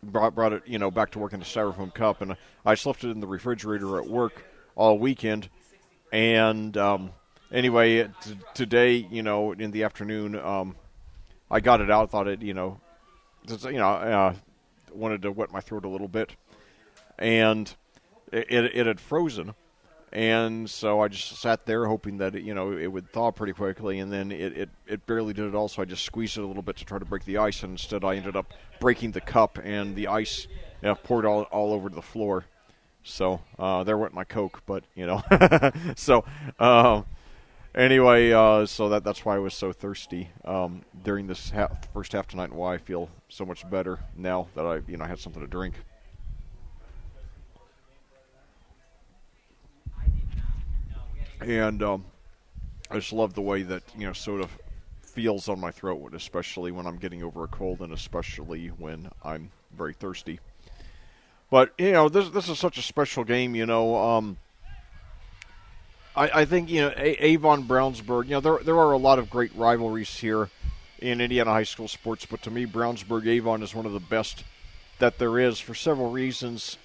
brought it, back to work in a styrofoam cup, and I just left it in the refrigerator at work all weekend. And anyway, today, in the afternoon, I got it out. Thought it, wanted to wet my throat a little bit, and it had frozen. And so I just sat there hoping that it would thaw pretty quickly, and then it barely did at all. So I just squeezed it a little bit to try to break the ice, and instead I ended up breaking the cup, and the ice poured all over the floor. So there went my Coke, but so anyway, so that's why I was so thirsty during this first half tonight, and why I feel so much better now that I had something to drink. And I just love the way that soda feels on my throat, especially when I'm getting over a cold, and especially when I'm very thirsty. But this is such a special game. I think Avon Brownsburg. There are a lot of great rivalries here in Indiana high school sports, but to me, Brownsburg Avon is one of the best that there is for several reasons.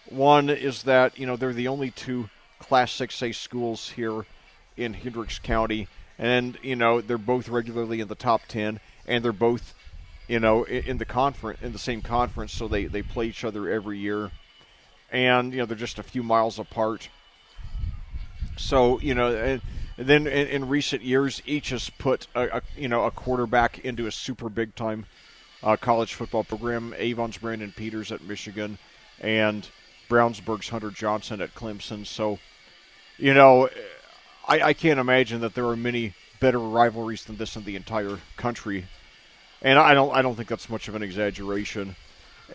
One is that they're the only two Class 6A schools here in Hendricks County, and they're both regularly in the top 10, and they're both in the same conference, so they play each other every year, and they're just a few miles apart. So and then in recent years, each has put a quarterback into a super big time college football program. Avon's Brandon Peters at Michigan, and Brownsburg's Hunter Johnson at Clemson. So, I can't imagine that there are many better rivalries than this in the entire country, and I don't think that's much of an exaggeration.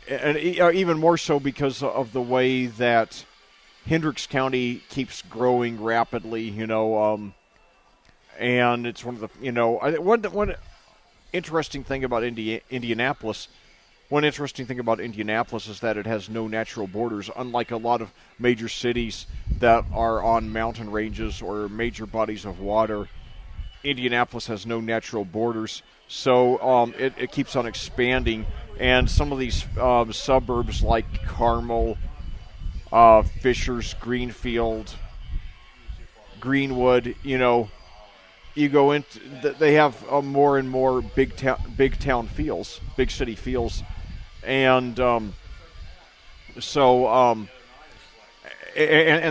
And even more so because of the way that Hendricks County keeps growing rapidly, and it's one of the, one interesting thing about Indianapolis. One interesting thing about Indianapolis is that it has no natural borders, unlike a lot of major cities that are on mountain ranges or major bodies of water. Indianapolis has no natural borders, so it keeps on expanding. And some of these suburbs like Carmel, Fishers, Greenfield, Greenwood, you go into, they have more and more big town feels, big city feels, and and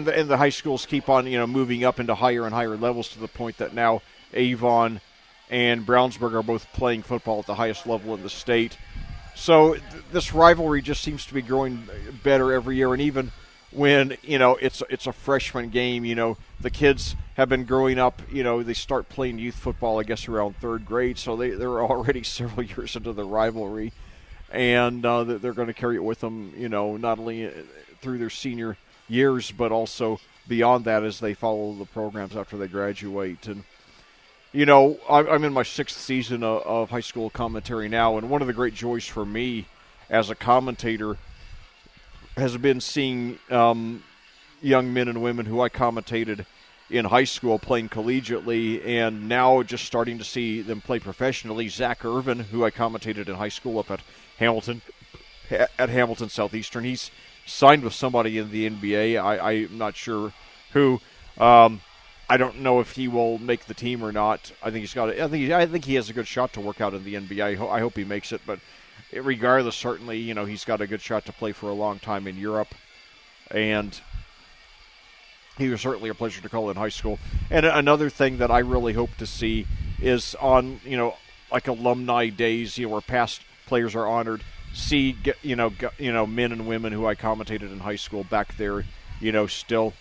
the high schools keep on moving up into higher and higher levels to the point that now Avon and Brownsburg are both playing football at the highest level in the state. So this rivalry just seems to be growing better every year, and even when it's a freshman game, the kids have been growing up. They start playing youth football, I guess, around third grade, so they're already several years into the rivalry, and they're going to carry it with them, not only through their senior years, but also beyond that as they follow the programs after they graduate. And I'm in my sixth season of high school commentary now, and one of the great joys for me as a commentator has been seeing young men and women who I commentated in high school playing collegiately, and now just starting to see them play professionally. Zach Irvin, who I commentated in high school up at Hamilton Southeastern, he's signed with somebody in the NBA. I'm not sure who. I don't know if he will make the team or not. I think he has a good shot to work out in the NBA. I hope he makes it, but regardless, certainly, he's got a good shot to play for a long time in Europe, and he was certainly a pleasure to call in high school. And another thing that I really hope to see is on, like alumni days, where past players are honored, see, men and women who I commentated in high school back there, still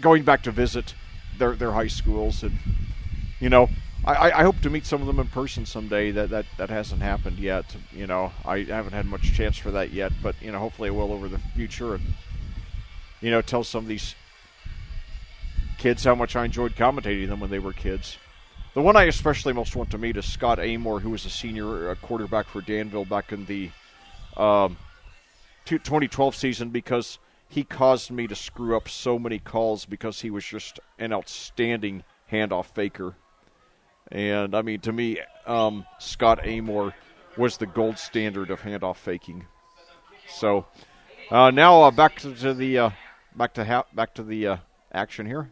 going back to visit their high schools. And, I hope to meet some of them in person someday. That hasn't happened yet. I haven't had much chance for that yet, but, hopefully I will over the future. And, tell some of these kids how much I enjoyed commentating them when they were kids. The one I especially most want to meet is Scott Amore, who was a senior quarterback for Danville back in the 2012 season, because he caused me to screw up so many calls because he was just an outstanding handoff faker. And, to me, Scott Amore was the gold standard of handoff faking. So now back to the action here.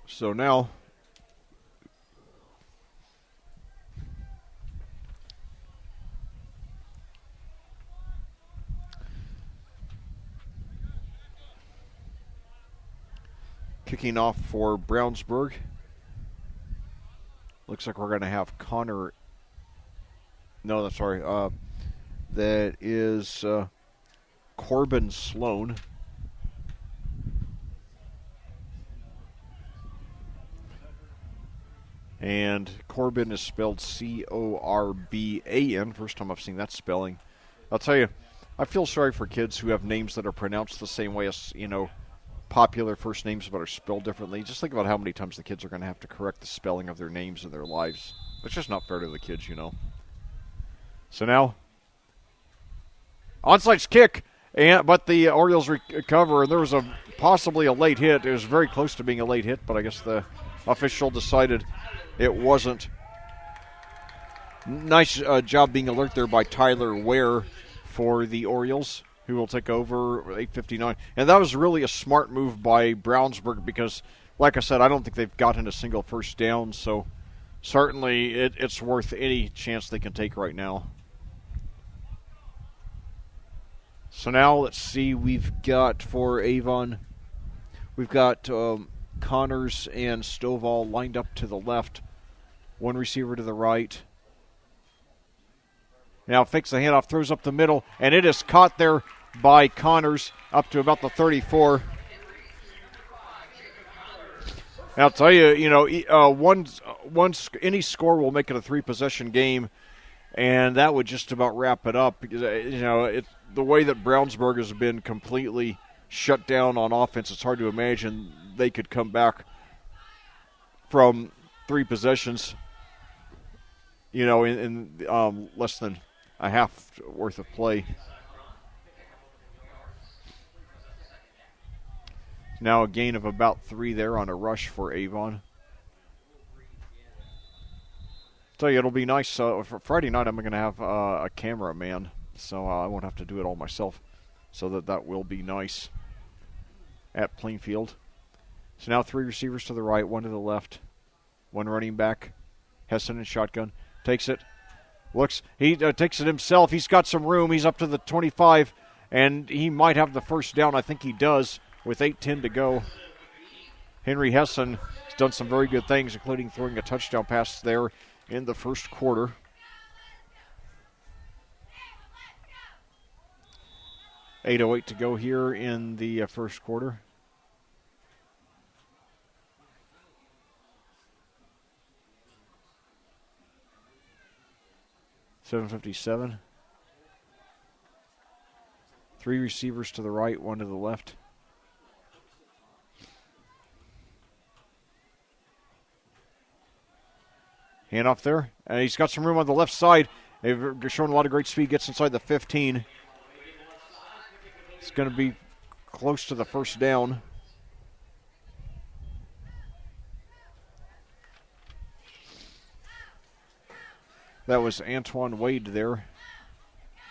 So now kicking off for Brownsburg. Looks like we're going to have Connor. No, that's sorry. That is Corbin Sloan. And Corbin is spelled Corban. First time I've seen that spelling. I'll tell you, I feel sorry for kids who have names that are pronounced the same way as, popular first names but are spelled differently. Just think about how many times the kids are going to have to correct the spelling of their names in their lives. It's just not fair to the kids, So now, onside kick, but the Orioles recover, and there was possibly a late hit. It was very close to being a late hit, but I guess the official decided it wasn't. Nice job being alert there by Tyler Ware for the Orioles, who will take over 8:59. And that was really a smart move by Brownsburg because, like I said, I don't think they've gotten a single first down, so certainly it's worth any chance they can take right now. So now let's see, we've got for Avon, we've got Connors and Stovall lined up to the left. One receiver to the right. Now fakes the handoff, throws up the middle, and it is caught there by Connors up to about the 34. And I'll tell you, any score will make it a 3-possession game, and that would just about wrap it up. Because the way that Brownsburg has been completely shut down on offense, it's hard to imagine they could come back from 3 possessions, in less than a half worth of play. Now a gain of about 3 there on a rush for Avon. Tell you, it'll be nice. For Friday night, I'm going to have a cameraman, so I won't have to do it all myself. So that will be nice at Plainfield. So now 3 receivers to the right, 1 to the left, 1 running back. Hessen in shotgun. Takes it. Looks. He takes it himself. He's got some room. He's up to the 25, and he might have the first down. I think he does with 8:10 to go. Henry Hessen has done some very good things, including throwing a touchdown pass there in the first quarter. $8:08 to go here in the first quarter. $7:57. 3 receivers to the right, 1 to the left. Handoff there. And he's got some room on the left side. They've shown a lot of great speed. Gets inside the 15. It's going to be close to the first down. That was Antoine Wade there.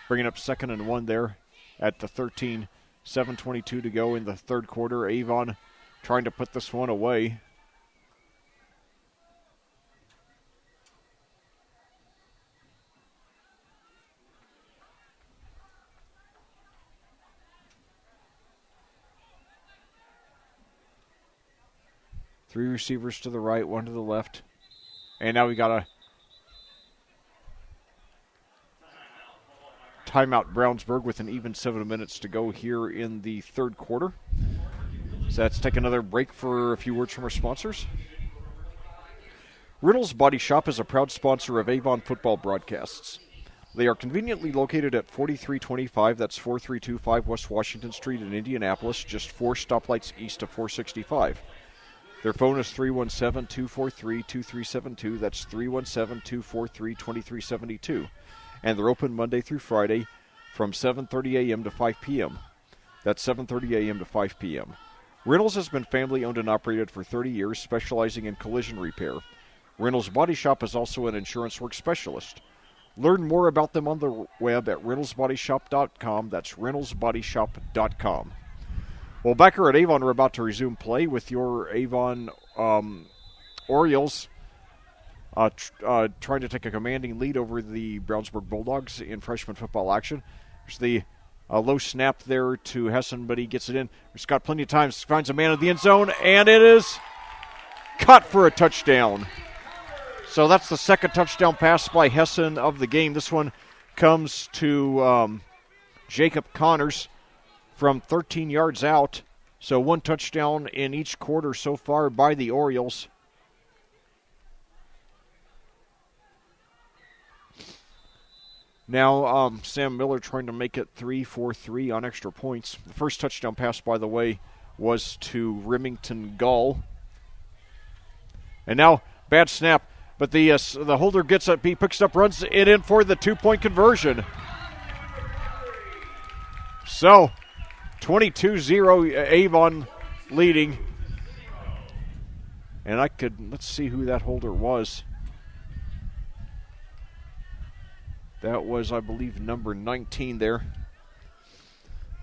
Bringing up 2nd and 1 there at the 13. 7:22 to go in the third quarter. Avon trying to put this one away. Three receivers to the right, 1 to the left. And now we got a timeout Brownsburg with an even 7 minutes to go here in the third quarter. So let's take another break for a few words from our sponsors. Reynolds Body Shop is a proud sponsor of Avon football broadcasts. They are conveniently located at 4325, that's 4325 West Washington Street in Indianapolis, just 4 stoplights east of 465. Their phone is 317-243-2372, that's 317-243-2372. And they're open Monday through Friday from 7:30 a.m. to 5 p.m. That's 7:30 a.m. to 5 p.m. Reynolds has been family owned and operated for 30 years, specializing in collision repair. Reynolds Body Shop is also an insurance work specialist. Learn more about them on the web at reynoldsbodyshop.com. That's reynoldsbodyshop.com. Well, back here at Avon, we're about to resume play with your Avon Orioles trying to take a commanding lead over the Brownsburg Bulldogs in freshman football action. There's the low snap there to Hessen, but he gets it in. He's got plenty of time, finds a man in the end zone, and it is caught for a touchdown. So that's the second touchdown pass by Hessen of the game. This one comes to Jacob Connors from 13 yards out. So 1 touchdown in each quarter so far by the Orioles. Now Sam Miller trying to make it 3-4-3 on extra points. The first touchdown pass, by the way, was to Remington Gull. And now, bad snap. But the holder gets up, he picks up, runs it in for the 2-point conversion. So, 22-0 Avon leading. And let's see who that holder was. That was, I believe, number 19 there.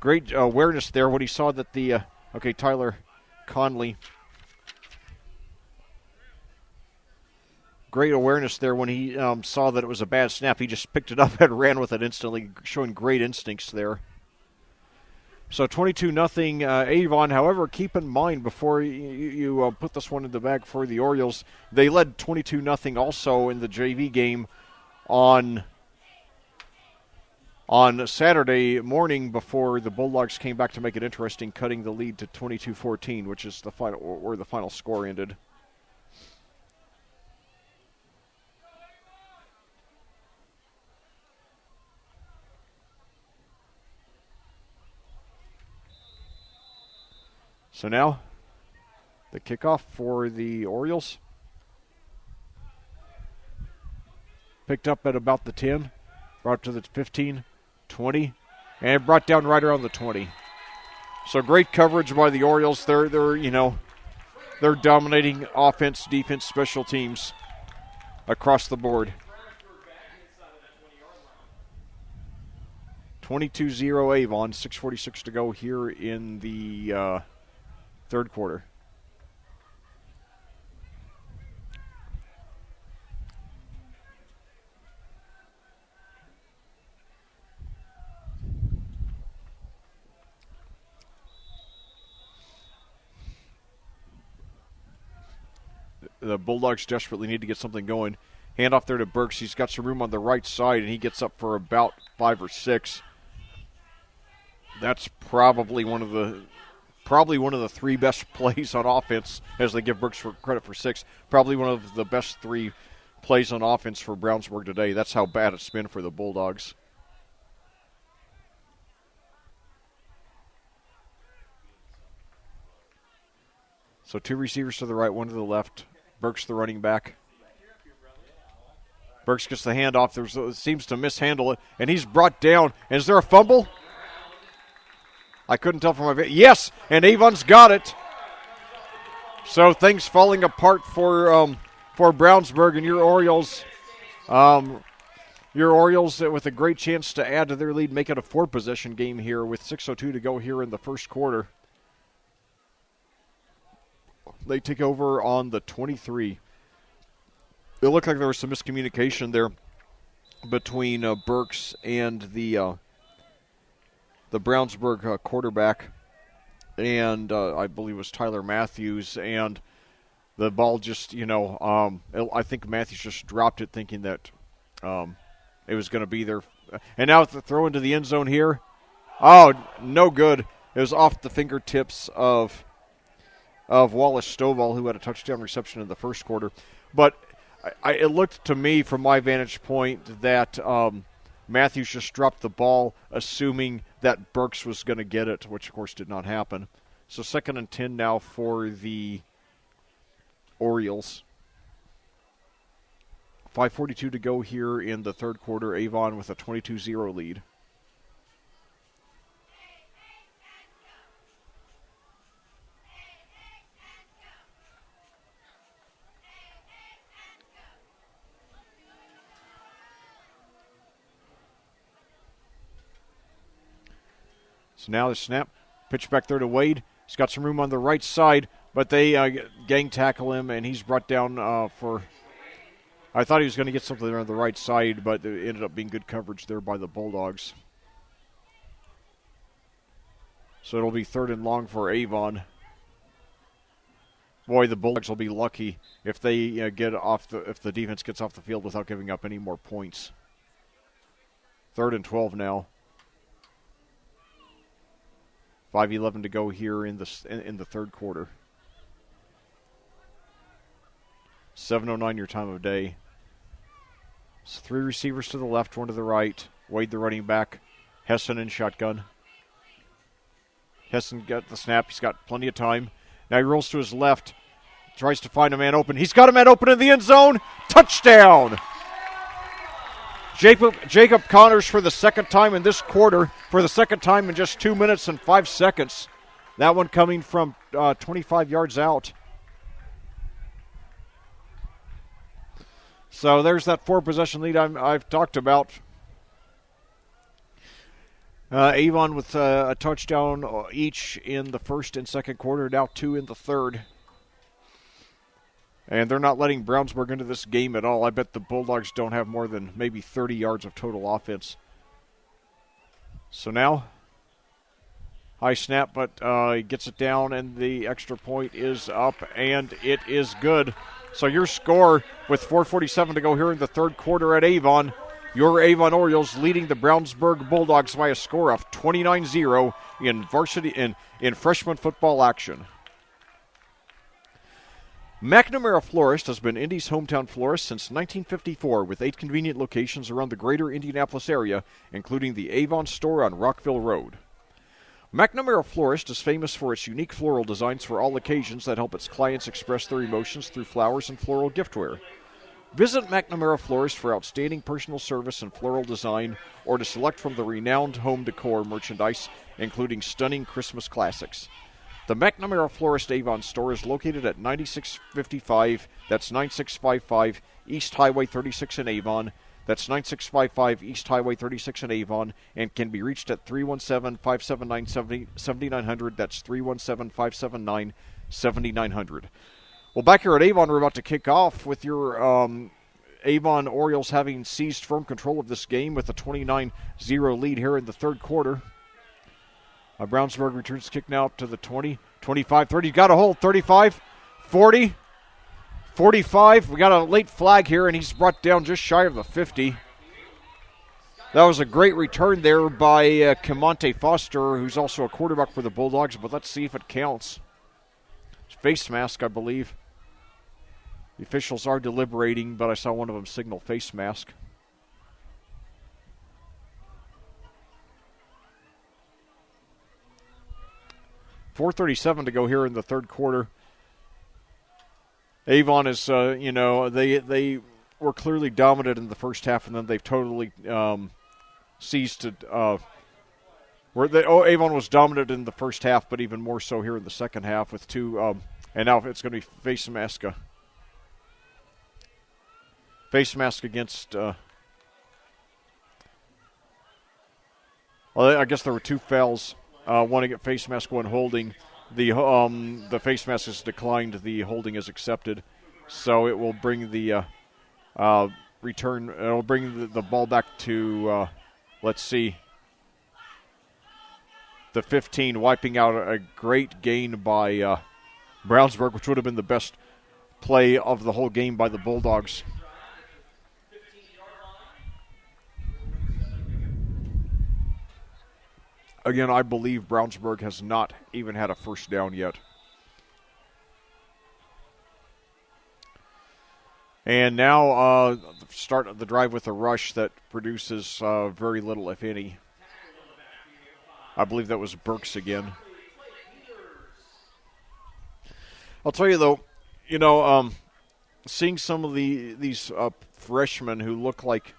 Great awareness there when he saw that Tyler Conley. Great awareness there when he saw that it was a bad snap. He just picked it up and ran with it instantly, showing great instincts there. So 22-0 Avon. However, keep in mind before you put this one in the bag for the Orioles, they led 22-0 also in the JV game on Saturday morning before the Bulldogs came back to make it interesting, cutting the lead to 22-14, which is where the final score ended. So now, the kickoff for the Orioles. Picked up at about the 10, brought to the 15, 20, and brought down right around the 20. So great coverage by the Orioles. They're dominating offense, defense, special teams across the board. 22-0 Avon, 6:46 to go here in the third quarter. The Bulldogs desperately need to get something going. Hand off there to Burks. He's got some room on the right side, and he gets up for about 5 or 6. That's probably one of the 3 best plays on offense, as they give Burks credit for 6. Probably one of the best 3 plays on offense for Brownsburg today. That's how bad it's been for the Bulldogs. So 2 receivers to the right, 1 to the left. Burks, the running back. Burks gets the handoff. Seems to mishandle it, and he's brought down. And is there a fumble? I couldn't tell from my video. Yes, and Avon's got it. So things falling apart for Brownsburg and your Orioles. Your Orioles with a great chance to add to their lead, make it a 4-possession game here with 6:02 to go here in the first quarter. They take over on the 23. It looked like there was some miscommunication there between Burks and the Brownsburg quarterback, and I believe it was Tyler Matthews, and the ball just, I think Matthews just dropped it thinking that it was going to be there. And now the throw into the end zone here. Oh, no good. It was off the fingertips of Wallace Stovall, who had a touchdown reception in the first quarter. But it looked to me, from my vantage point, that Matthews just dropped the ball, assuming that Burks was going to get it, which, of course, did not happen. So 2nd and 10 now for the Orioles. 5:42 to go here in the third quarter. Avon with a 22-0 lead. So now the snap, pitch back there to Wade. He's got some room on the right side, but they gang tackle him, and he's brought down for... I thought he was going to get something there on the right side, but it ended up being good coverage there by the Bulldogs. So it'll be 3rd and long for Avon. Boy, the Bulldogs will be lucky if they if the defense gets off the field without giving up any more points. 3rd and 12 now. 5:11 to go here in the third quarter. 7:09 your time of day. So 3 receivers to the left, 1 to the right. Wade, the running back. Hessen in shotgun. Hessen got the snap. He's got plenty of time. Now he rolls to his left. Tries to find a man open. He's got a man open in the end zone. Touchdown! Jacob Connors for the second time in this quarter, for the second time in just 2 minutes and 5 seconds. That one coming from 25 yards out. So there's that 4-possession lead I've talked about. Avon with a touchdown each in the first and second quarter, now 2 in the third. And they're not letting Brownsburg into this game at all. I bet the Bulldogs don't have more than maybe 30 yards of total offense. So now, High snap, but he gets it down, and the extra point is up, and it is good. So your score with 4:47 to go here in the third quarter at Avon, your Avon Orioles leading the Brownsburg Bulldogs by a score of 29-0 in varsity in freshman football action. McNamara Florist has been Indy's hometown florist since 1954 with 8 convenient locations around the greater Indianapolis area, including the Avon store on Rockville Road. McNamara Florist is famous for its unique floral designs for all occasions that help its clients express their emotions through flowers and floral giftware. Visit McNamara Florist for outstanding personal service and floral design, or to select from the renowned home decor merchandise, including stunning Christmas classics. The McNamara Florist Avon store is located at 9655, that's 9655 East Highway 36 in Avon. That's 9655 East Highway 36 in Avon, and can be reached at 317-579-7900. That's 317-579-7900. Well, back here at Avon, we're about to kick off with your Avon Orioles having seized firm control of this game with a 29-0 lead here in the third quarter. Brownsburg returns kick now to the 20, 25, 30. Got a hold, 35, 40. 45, we got a late flag here, and he's brought down just shy of the 50. That was a great return there by Camonte Foster, who's also a quarterback for the Bulldogs, but let's see if it counts. Face mask, I believe. The officials are deliberating, but I saw one of them signal face mask. .437 to go here in the third quarter. Avon is, they were clearly dominant in the first half, and then they've totally ceased to. Avon was dominant in the first half, but even more so here in the second half with two. And now it's going to be face mask against. I guess there were two fouls. One against face mask, one holding. The face mask is declined. The holding is accepted, so it will bring the return. It'll bring the ball back to let's see, the 15, wiping out a great gain by Brownsburg, which would have been the best play of the whole game by the Bulldogs. Again, I believe Brownsburg has not even had a first down yet. And now start the drive with a rush that produces very little, if any. I believe that was Burks again. I'll tell you, though, seeing some of these freshmen who look like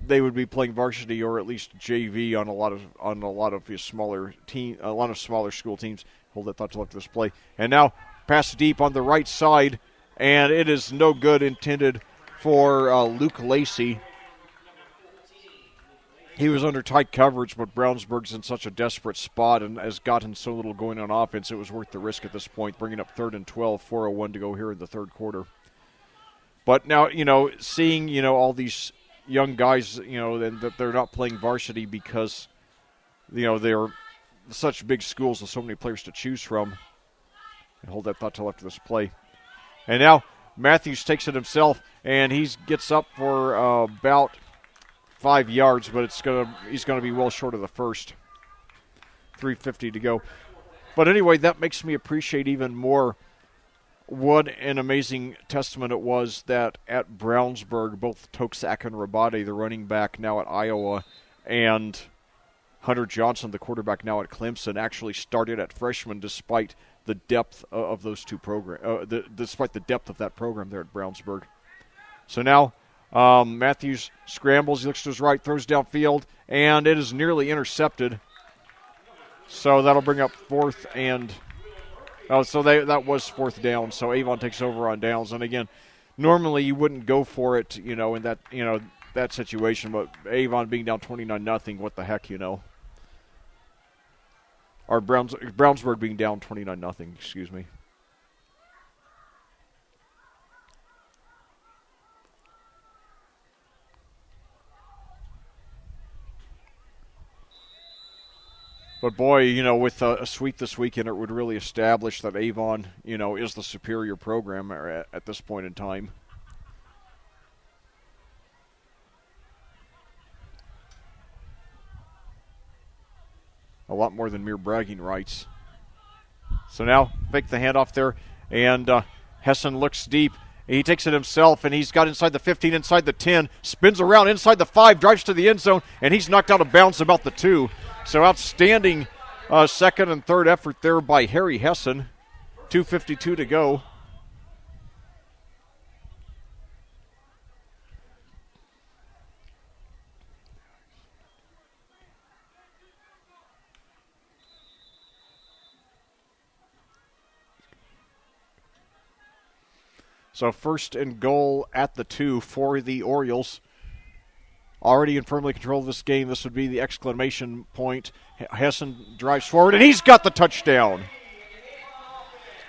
they would be playing varsity or at least JV on a lot of smaller school teams. Hold that thought till after this play. And now pass deep on the right side, and it is no good, intended for Luke Lacey. He was under tight coverage, but Brownsburg's in such a desperate spot and has gotten so little going on offense, it was worth the risk at this point, bringing up 3rd and 12, 4:01 to go here in the third quarter. But now, seeing, all these young guys, and that they're not playing varsity because, they're such big schools with so many players to choose from. And hold that thought till after this play. And now Matthews takes it himself, and he gets up for about 5 yards, but he's gonna be well short of the first. 3:50 to go. But anyway, that makes me appreciate even more what an amazing testament it was that at Brownsburg, both Toksak and Rabate, the running back now at Iowa, and Hunter Johnson, the quarterback now at Clemson, actually started at freshman despite the depth of those two programs, despite the depth of that program there at Brownsburg. So now Matthews scrambles, he looks to his right, throws downfield, and it is nearly intercepted. So that'll bring up fourth and... that was fourth down, so Avon takes over on downs. And again, normally you wouldn't go for it, in that situation, but Avon being down 29-0, what the heck, Or Brownsburg being down 29-0, excuse me. But boy, with a sweep this weekend, it would really establish that Avon, is the superior program at this point in time. A lot more than mere bragging rights. So now, fake the handoff there, and Hessen looks deep. He takes it himself, and he's got inside the 15, inside the 10, spins around inside the 5, drives to the end zone, and he's knocked out of bounds about the 2. So outstanding second and third effort there by Harry Hessen. 2:52 to go. So first and goal at the 2 for the Orioles. Already in firmly control of this game. This would be the exclamation point. Hessen drives forward, and he's got the touchdown.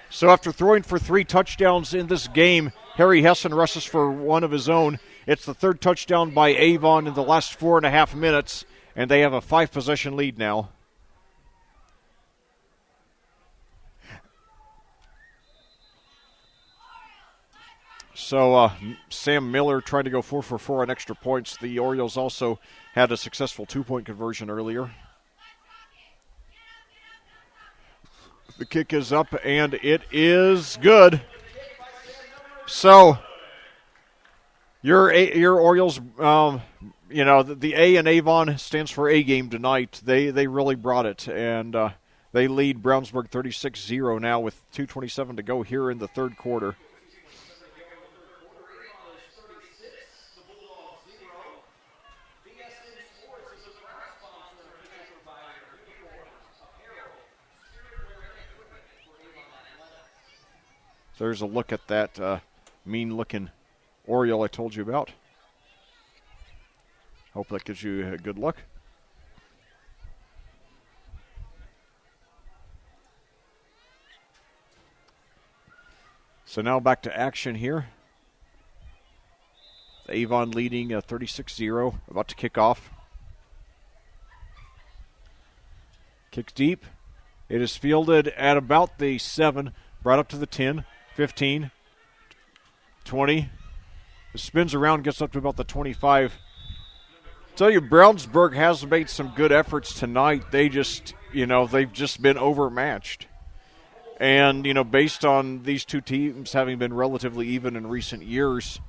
So after throwing for 3 touchdowns in this game, Harry Hessen rushes for one of his own. It's the third touchdown by Avon in the last 4.5 minutes, and they have a 5-possession lead now. So Sam Miller tried to go 4 for 4 on extra points. The Orioles also had a successful 2-point conversion earlier. The kick is up, and it is good. So your Orioles, the A in Avon stands for A game tonight. They really brought it, and they lead Brownsburg 36-0 now with 2:27 to go here in the third quarter. So there's a look at that mean-looking Oriole I told you about. Hope that gives you a good look. So now back to action here. Avon leading 36-0, about to kick off. Kick deep. It is fielded at about the 7, brought up to the 10. 15, 20, it spins around, gets up to about the 25. I tell you, Brownsburg has made some good efforts tonight. They've just been overmatched. And, based on these two teams having been relatively even in recent years,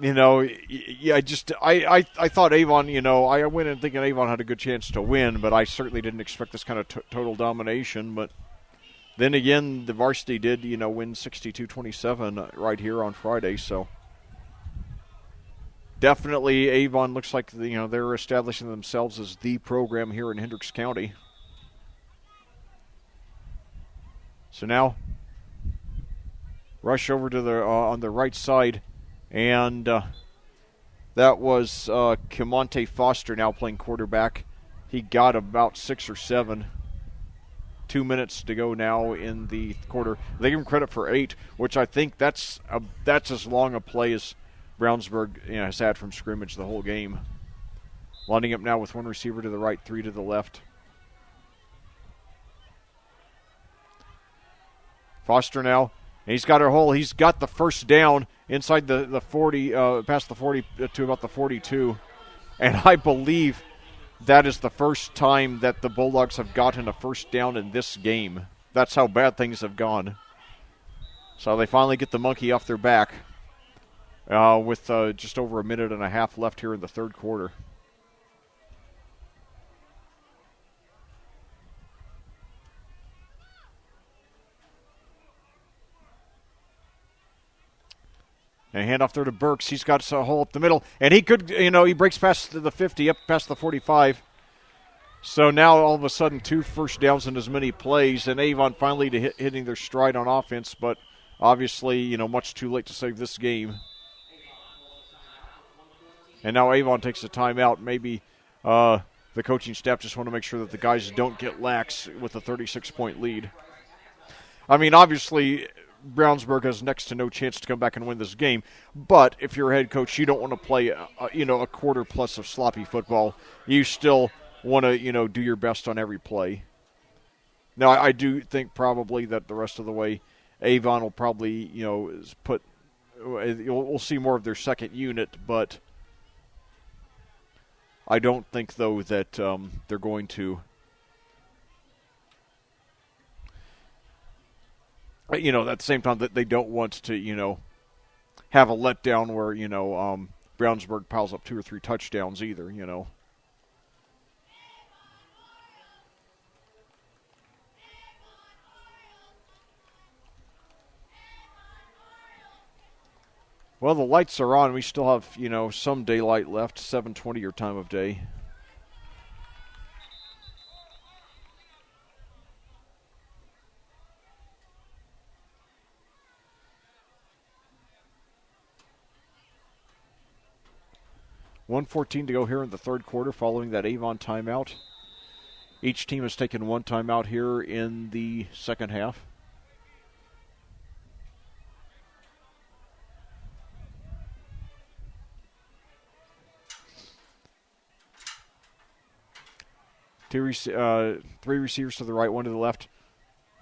I thought Avon, I went in thinking Avon had a good chance to win, but I certainly didn't expect this kind of total domination, but then again, the varsity did, win 62-27 right here on Friday. So definitely Avon looks like, they're establishing themselves as the program here in Hendricks County. So now, rush over to the on the right side, and that was Kimonte Foster now playing quarterback. He got about 6 or 7. 2 minutes to go now in the quarter. They give him credit for 8, which I think that's as long a play as Brownsburg has had from scrimmage the whole game. Lining up now with 1 receiver to the right, 3 to the left. Foster now, and he's got a hole. He's got the first down inside the 40, past the 40 to about the 42, and I believe that is the first time that the Bulldogs have gotten a first down in this game. That's how bad things have gone. So they finally get the monkey off their back with just over a minute and a half left here in the third quarter. And hand off there to Burks. He's got a hole up the middle. And he could, he breaks past the 50, up past the 45. So now all of a sudden 2 first downs in as many plays. And Avon finally hitting their stride on offense. But obviously, much too late to save this game. And now Avon takes a timeout. Maybe the coaching staff just want to make sure that the guys don't get lax with a 36-point lead. I mean, obviously, Brownsburg has next to no chance to come back and win this game. But if you're a head coach, you don't want to play, a quarter plus of sloppy football. You still want to, do your best on every play. Now, I do think probably that the rest of the way, Avon will probably, we'll see more of their second unit, but I don't think, though, that they're going to, at the same time that they don't want to, have a letdown where, Brownsburg piles up 2 or 3 touchdowns either, Well, the lights are on. We still have, some daylight left, 7:20 your time of day. $1:14 to go here in the third quarter following that Avon timeout. Each team has taken one timeout here in the second half. Three receivers to the right, one to the left.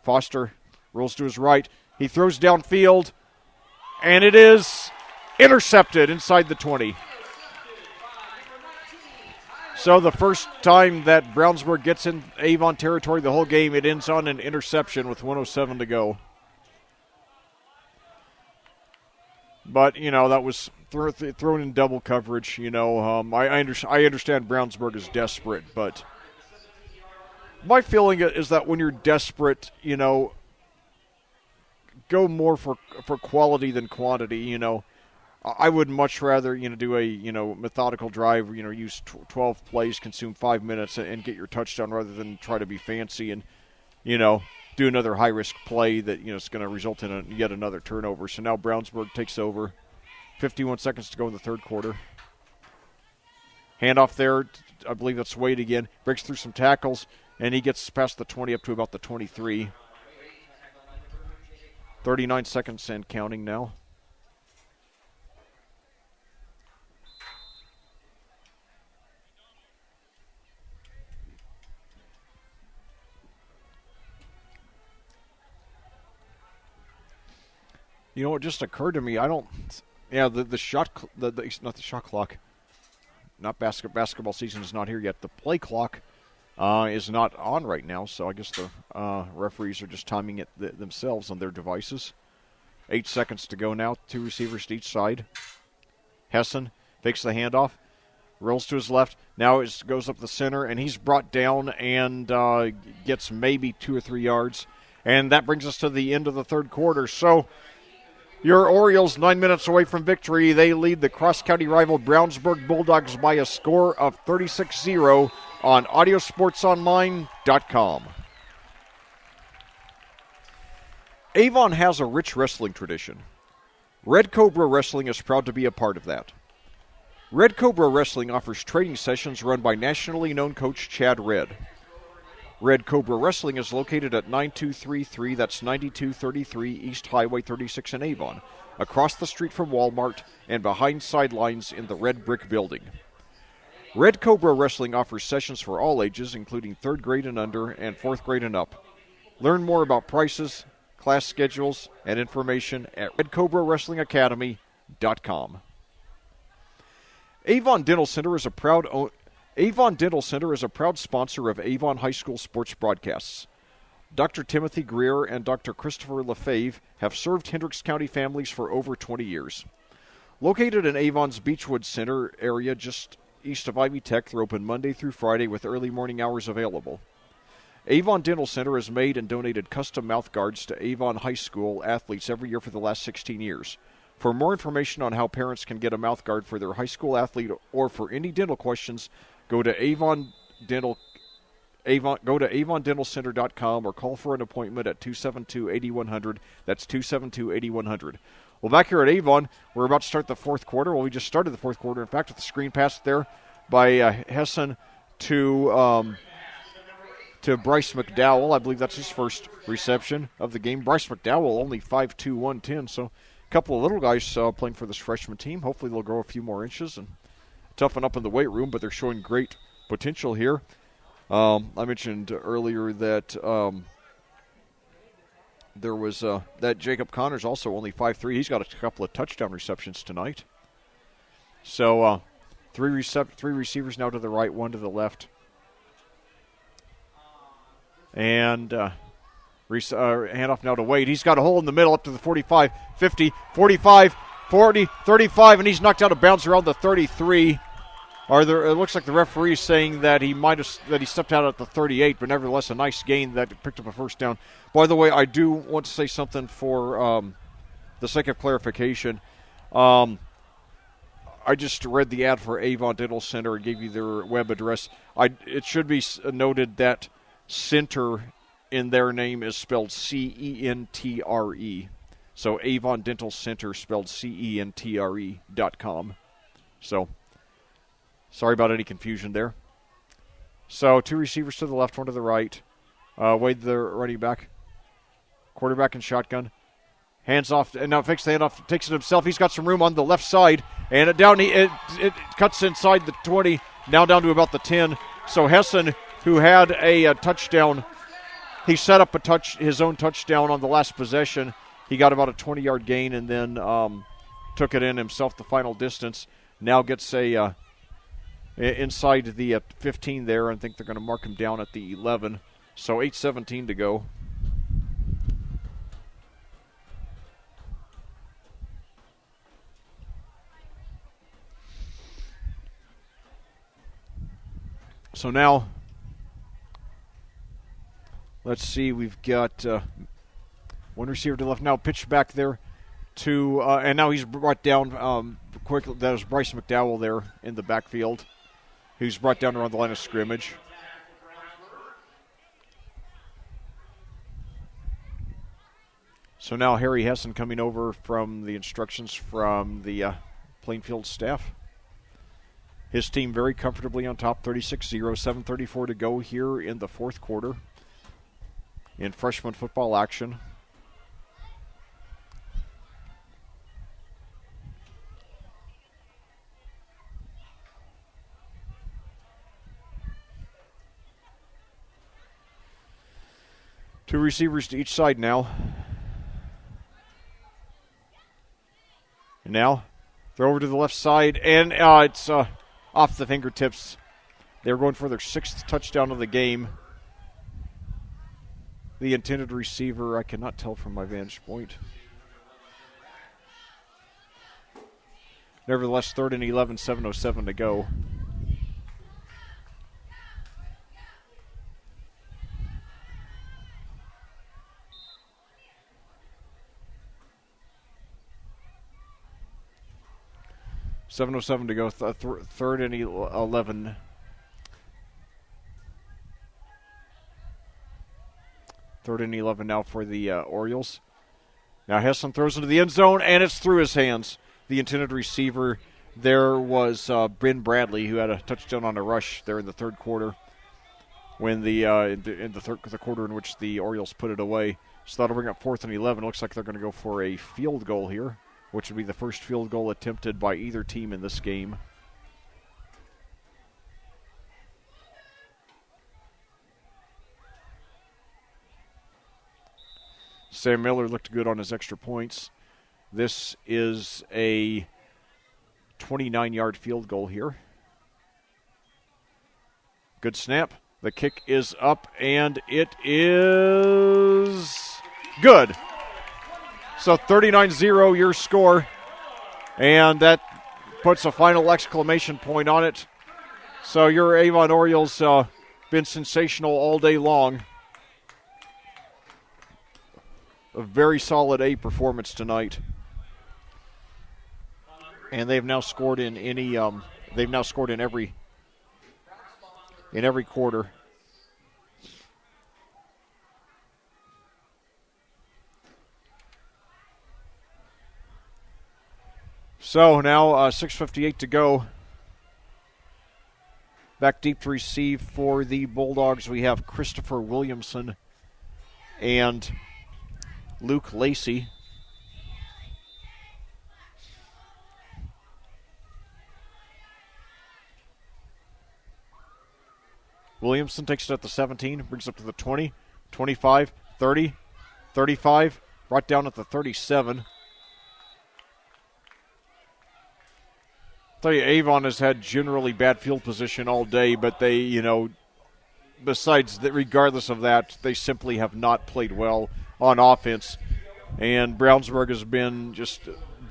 Foster rolls to his right. He throws downfield, and it is intercepted inside the 20. So the first time that Brownsburg gets in Avon territory the whole game, it ends on an interception with 1:07 to go. But, that was thrown in double coverage. I understand Brownsburg is desperate, but my feeling is that when you're desperate, go more for quality than quantity. I would much rather, do a, methodical drive, use 12 plays, consume 5 minutes, and get your touchdown rather than try to be fancy and, do another high-risk play that, is going to result in yet another turnover. So now Brownsburg takes over. 51 seconds to go in the third quarter. Handoff there. I believe that's Wade again. Breaks through some tackles, and he gets past the 20 up to about the 23. 39 seconds and counting now. It just occurred to me. The shot, not the shot clock. Not basketball season is not here yet. The play clock is not on right now, so I guess the referees are just timing it themselves on their devices. 8 seconds to go now. 2 receivers to each side. Hessen fakes the handoff, rolls to his left. Now it goes up the center, and he's brought down and gets maybe 2 or 3 yards. And that brings us to the end of the third quarter. So your Orioles 9 minutes away from victory. They lead the cross-county rival Brownsburg Bulldogs by a score of 36-0 on audiosportsonline.com. Avon has a rich wrestling tradition. Red Cobra Wrestling is proud to be a part of that. Red Cobra Wrestling offers training sessions run by nationally known coach Chad Red. Red Cobra Wrestling is located at 9233, that's 9233 East Highway 36 in Avon, across the street from Walmart and behind sidelines in the Red Brick Building. Red Cobra Wrestling offers sessions for all ages, including 3rd grade and under and 4th grade and up. Learn more about prices, class schedules, and information at redcobrawrestlingacademy.com. Avon Dental Center is a proud sponsor of Avon High School sports broadcasts. Dr. Timothy Greer and Dr. Christopher Lefebvre have served Hendricks County families for over 20 years. Located in Avon's Beechwood Center area just east of Ivy Tech, they're open Monday through Friday with early morning hours available. Avon Dental Center has made and donated custom mouth guards to Avon High School athletes every year for the last 16 years. For more information on how parents can get a mouth guard for their high school athlete or for any dental questions, go to avondentalcenter.com or call for an appointment at 272-8100. That's 272-8100. Well, back here at Avon, we're about to start the fourth quarter. Well, we just started the fourth quarter. In fact, with the screen pass there by Hessen to Bryce McDowell. I believe that's his first reception of the game. Bryce McDowell, only 5'2", 110, so a couple of little guys playing for this freshman team. Hopefully they'll grow a few more inches and toughen up in the weight room, but they're showing great potential here. I mentioned earlier that there was that Jacob Connors also only 5'3". He's got a couple of touchdown receptions tonight. So three receivers now to the right, one to the left. And handoff now to Wade. He's got a hole in the middle up to the 45, 50, 45, 40, 35, and he's knocked out of bounds around the 33. It looks like the referee is saying that he stepped out at the 38, but nevertheless a nice gain that picked up a first down. By the way, I do want to say something for the sake of clarification. I just read the ad for Avon Dental Center and gave you their web address. It should be noted that Center in their name is spelled C-E-N-T-R-E. So Avon Dental Center spelled C-E-N-T-R-E.com. So sorry about any confusion there. So two receivers to the left, one to the right. Wade, the running back. Quarterback and shotgun. Hands off, and now fakes the handoff, takes it himself. He's got some room on the left side, and it cuts inside the 20, now down to about the 10. So Hessen, who had a touchdown, he set up his own touchdown on the last possession. He got about a 20-yard gain and then took it in himself the final distance. Now gets inside the 15 there, and I think they're going to mark him down at the 11. So 8:17 to go. So now, let's see, we've got one receiver to the left. Now pitch back there to, and now he's brought down quickly. That was Bryce McDowell there in the backfield, who's brought down around the line of scrimmage. So now Harry Hessen coming over from the instructions from the Plainfield staff. His team very comfortably on top, 36-0, 7:34 to go here in the fourth quarter in freshman football action. Two receivers to each side now. And now, throw over to the left side, and it's off the fingertips. They're going for their sixth touchdown of the game. The intended receiver, I cannot tell from my vantage point. Nevertheless, 3rd and 11, 7:07 to go. .707 to go, 3rd and 11. Third and 11 now for the Orioles. Now Hessen throws into the end zone, and it's through his hands. The intended receiver there was Ben Bradley, who had a touchdown on a rush there in the third quarter, when in the quarter in which the Orioles put it away. So that'll bring up 4th and 11. Looks like they're going to go for a field goal here, which would be the first field goal attempted by either team in this game. Sam Miller looked good on his extra points. This is a 29-yard field goal here. Good snap. The kick is up, and it is good. So 39-0 your score, and that puts a final exclamation point on it. So your Avon Orioles been sensational all day long. A very solid A performance tonight, and they've now scored in every quarter. So now 6:58 to go. Back deep to receive for the Bulldogs, we have Christopher Williamson and Luke Lacey. Williamson takes it at the 17, brings it up to the 20, 25, 30, 35, brought down at the 37. I'll tell you, Avon has had generally bad field position all day, but they, besides that, regardless of that, they simply have not played well on offense. And Brownsburg has been just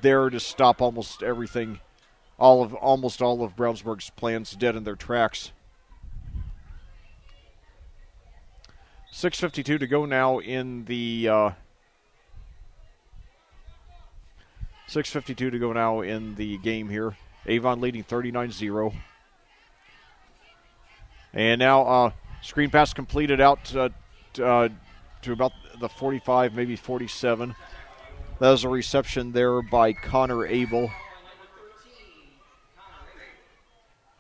there to stop almost everything, almost all of Brownsburg's plans dead in their tracks. 6:52 to go now in the 6:52 to go now in the game here. Avon leading 39-0. And now screen pass completed out to about the 45, maybe 47. That was a reception there by Connor Abel.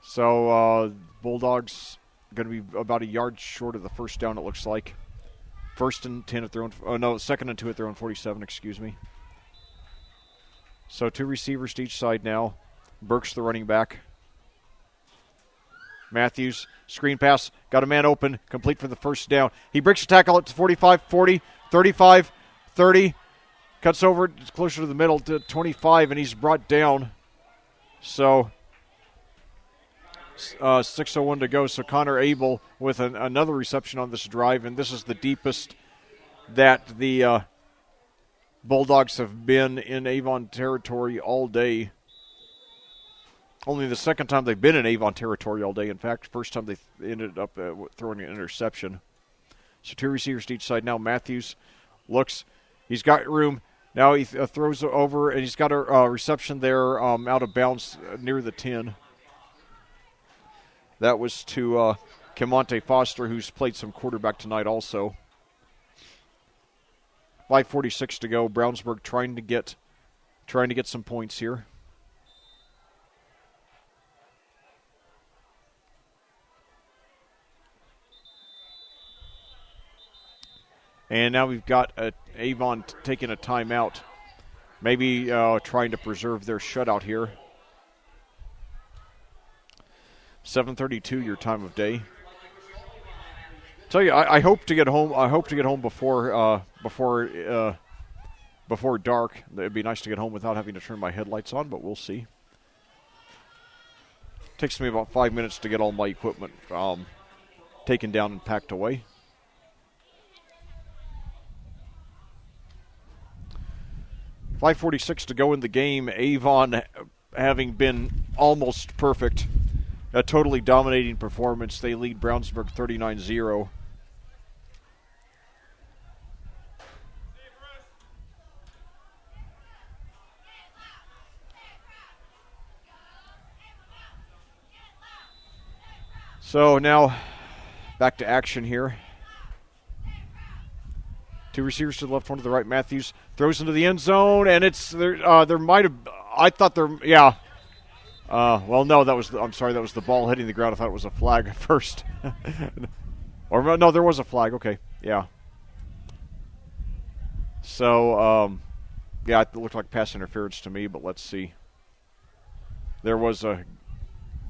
So Bulldogs going to be about a yard short of the first down, it looks like. First and 10 at their own, second and 2 at their own 47, excuse me. So 2 receivers to each side now. Burks the running back. Matthews, screen pass, got a man open, complete for the first down. He breaks the tackle up to 45, 40, 35, 30. Cuts over closer to the middle to 25, and he's brought down. So 6:01 to go. So Connor Abel with another reception on this drive, and this is the deepest that the Bulldogs have been in Avon territory all day. Only the second time they've been in Avon territory all day. In fact, first time they ended up throwing an interception. So 2 receivers to each side now. Matthews looks. He's got room. Now he throws over, and he's got a reception there out of bounds near the 10. That was to Kimonte Foster, who's played some quarterback tonight also. 5:46 to go. Brownsburg trying to get some points here. And now we've got Avon taking a timeout, maybe trying to preserve their shutout here. 7:32 your time of day. Tell you, I hope to get home. I hope to get home before dark. It'd be nice to get home without having to turn my headlights on, but we'll see. Takes me about 5 minutes to get all my equipment taken down and packed away. .546 to go in the game. Avon, having been almost perfect, a totally dominating performance. They lead Brownsburg 39-0. So now back to action here. 2 receivers to the left, 1 to the right. Matthews throws into the end zone, and it's there might have. I thought there, yeah. Well, no, that was. I'm sorry, that was the ball hitting the ground. I thought it was a flag at first. Or no, there was a flag. Okay, yeah. So, yeah, it looked like pass interference to me, but let's see. There was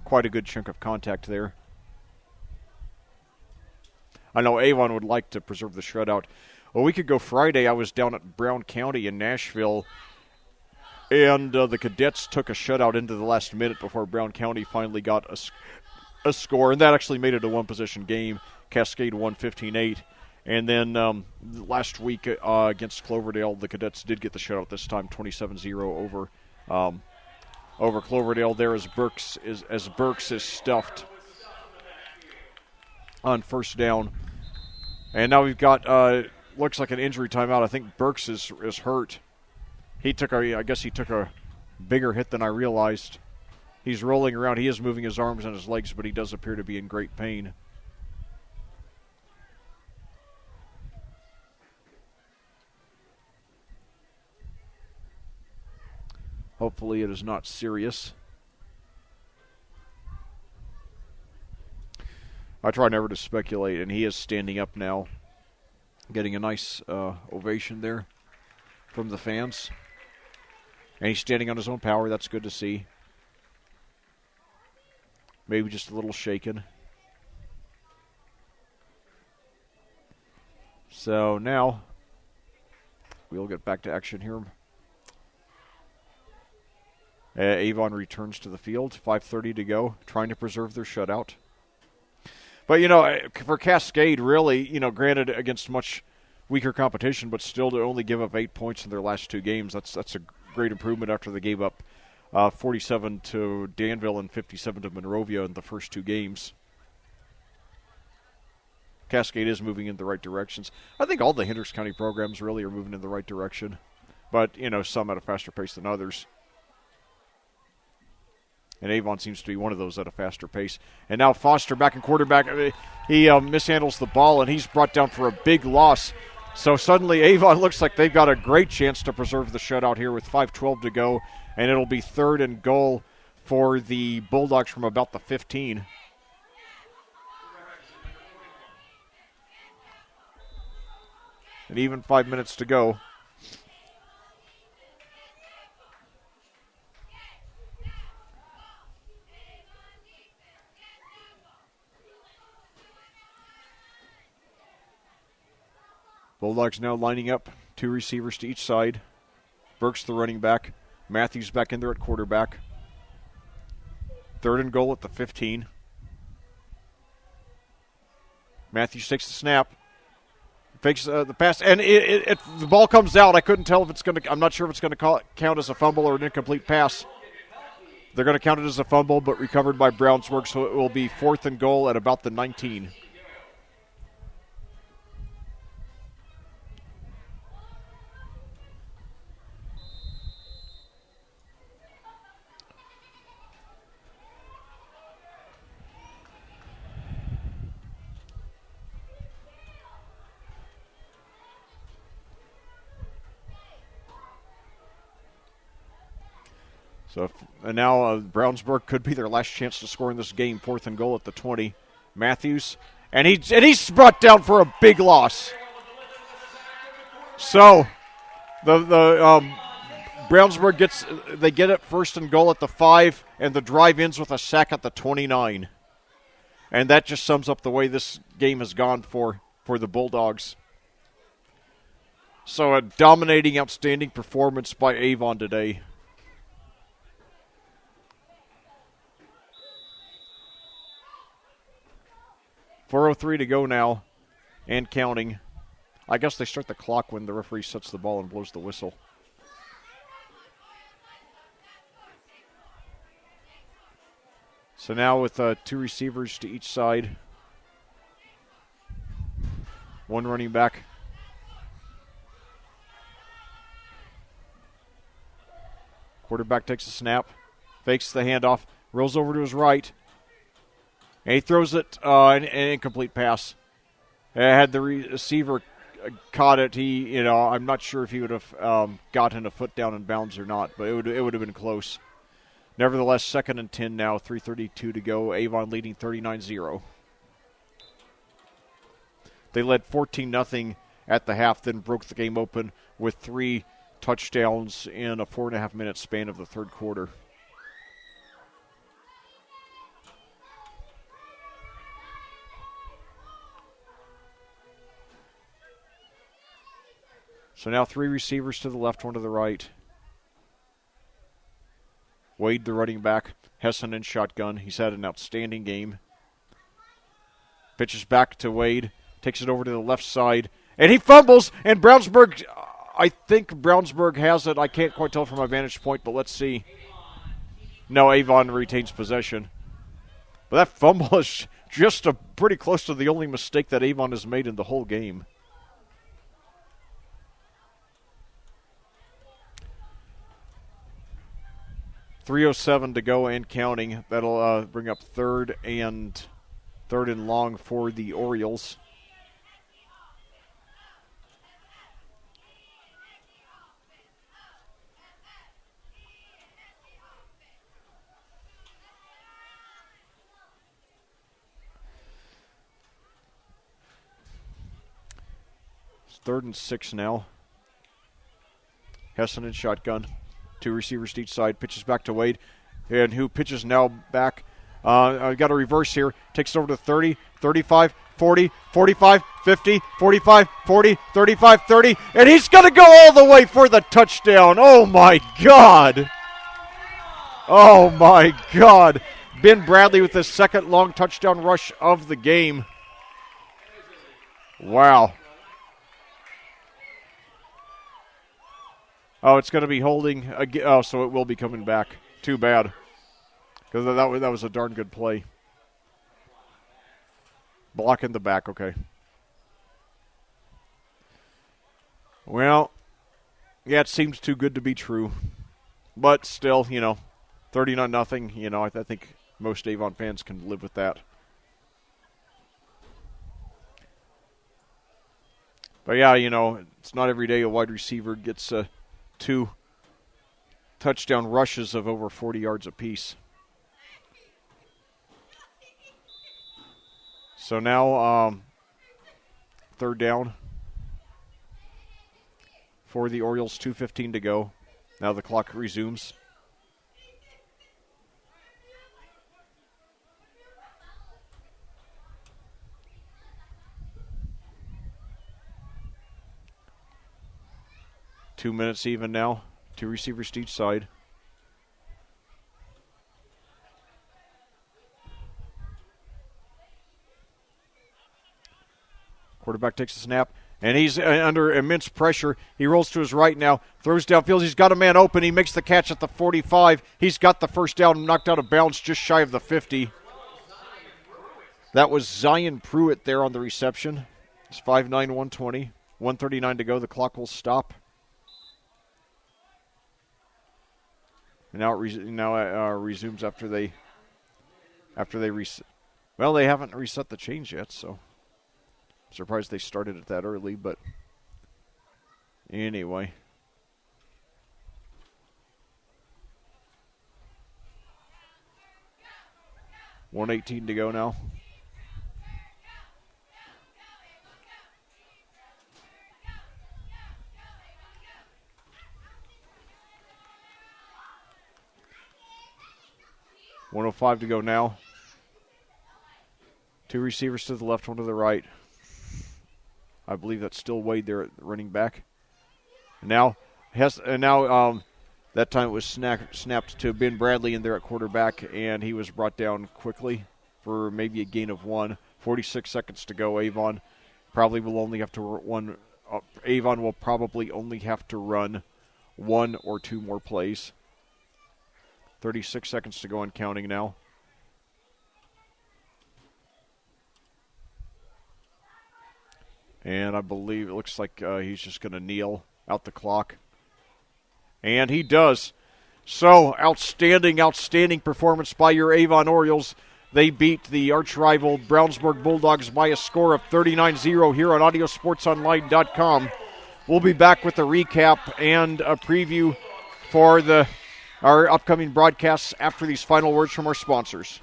quite a good chunk of contact there. I know Avon would like to preserve the shutout. A week ago Friday, I was down at Brown County in Nashville, and the Cadets took a shutout into the last minute before Brown County finally got a score, and that actually made it a one-possession game. Cascade won 15-8. And then last week against Cloverdale, the Cadets did get the shutout this time, 27-0 over Cloverdale there as Burks is stuffed on first down. And now we've got looks like an injury timeout. I think Burks is hurt. I guess he took a bigger hit than I realized. He's rolling around. He is moving his arms and his legs, but he does appear to be in great pain. Hopefully it is not serious. I try never to speculate, and he is standing up now, getting a nice ovation there from the fans. And he's standing on his own power. That's good to see. Maybe just a little shaken. So now we'll get back to action here. Avon returns to the field, 5:30 to go, trying to preserve their shutout. But, for Cascade, really, granted against much weaker competition, but still to only give up 8 points in their last 2 games, that's a great improvement after they gave up 47 to Danville and 57 to Monrovia in the first 2 games. Cascade is moving in the right directions. I think all the Hendricks County programs really are moving in the right direction, but, some at a faster pace than others. And Avon seems to be one of those at a faster pace. And now Foster back in quarterback. He mishandles the ball, and he's brought down for a big loss. So suddenly Avon looks like they've got a great chance to preserve the shutout here with 5:12 to go. And it'll be 3rd and goal for the Bulldogs from about the 15. And even 5 minutes to go. Bulldogs now lining up, 2 receivers to each side. Burke's the running back. Matthews back in there at quarterback. 3rd and goal at the 15. Matthews takes the snap. Fakes the pass, and the ball comes out. I couldn't tell if it's going to. I'm not sure if it's going to count as a fumble or an incomplete pass. They're going to count it as a fumble, but recovered by Brownsburg, so it will be 4th and goal at about the 19. And now Brownsburg could be their last chance to score in this game. 4th and goal at the 20. Matthews, and he's brought down for a big loss. So the Brownsburg get it 1st and goal at the 5, and the drive ends with a sack at the 29. And that just sums up the way this game has gone for the Bulldogs. So a dominating, outstanding performance by Avon today. .403 to go now, and counting. I guess they start the clock when the referee sets the ball and blows the whistle. So now with 2 receivers to each side. 1 running back. Quarterback takes the snap, fakes the handoff, rolls over to his right. And he throws it, an incomplete pass. Had the receiver caught it, I'm not sure if he would have gotten a foot down in bounds or not, but it would have been close. Nevertheless, 2nd and 10 now, 3:32 to go. Avon leading 39-0. They led 14-0 at the half, then broke the game open with 3 touchdowns in a 4.5-minute span of the 3rd quarter. So now 3 receivers to the left, 1 to the right. Wade, the running back. Hessen in shotgun. He's had an outstanding game. Pitches back to Wade. Takes it over to the left side. And he fumbles. And Brownsburg, I think Brownsburg has it. I can't quite tell from my vantage point, but let's see. No, Avon retains possession. But that fumble is just pretty close to the only mistake that Avon has made in the whole game. .307 to go and counting. That'll bring up 3rd and long for the Orioles. It's 3rd and 6 now. Hessen in shotgun. 2 receivers to each side. Pitches back to Wade. And who pitches now back. Got a reverse here. Takes it over to 30, 35, 40, 45, 50, 45, 40, 35, 30, and he's going to go all the way for the touchdown. Oh, my God. Oh, my God. Ben Bradley with the second long touchdown rush of the game. Wow. Oh, it's going to be holding again. Oh, so it will be coming back. Too bad. Because that was a darn good play. Block in the back, okay. Well, yeah, it seems too good to be true. But still, 39-0, I think most Avon fans can live with that. But yeah, it's not every day a wide receiver gets 2 touchdown rushes of over 40 yards apiece. So now, third down for the Orioles, 2:15 to go. Now the clock resumes. Two minutes even now. 2 receivers to each side. Quarterback takes a snap, and he's under immense pressure. He rolls to his right now, throws downfield. He's got a man open. He makes the catch at the 45. He's got the first down, knocked out of bounds just shy of the 50. That was Zion Pruitt there on the reception. It's 5'9", 120. 1:39 to go. The clock will stop. And now it resumes after they reset. Well, they haven't reset the chains yet, so I'm surprised they started it that early. But anyway, $1:18 to go now. $1:05 to go now. 2 receivers to the left, 1 to the right. I believe that's still Wade there at running back. And now that time it was snapped to Ben Bradley in there at quarterback, and he was brought down quickly for maybe a gain of 1. 46 seconds to go. Avon will only have to run 1 or 2 more plays. 36 seconds to go and counting now. And I believe it looks like he's just going to kneel out the clock. And he does. So, outstanding performance by your Avon Orioles. They beat the arch-rival Brownsburg Bulldogs by a score of 39-0 here on AudioSportsOnline.com. We'll be back with a recap and a preview for our upcoming broadcasts after these final words from our sponsors.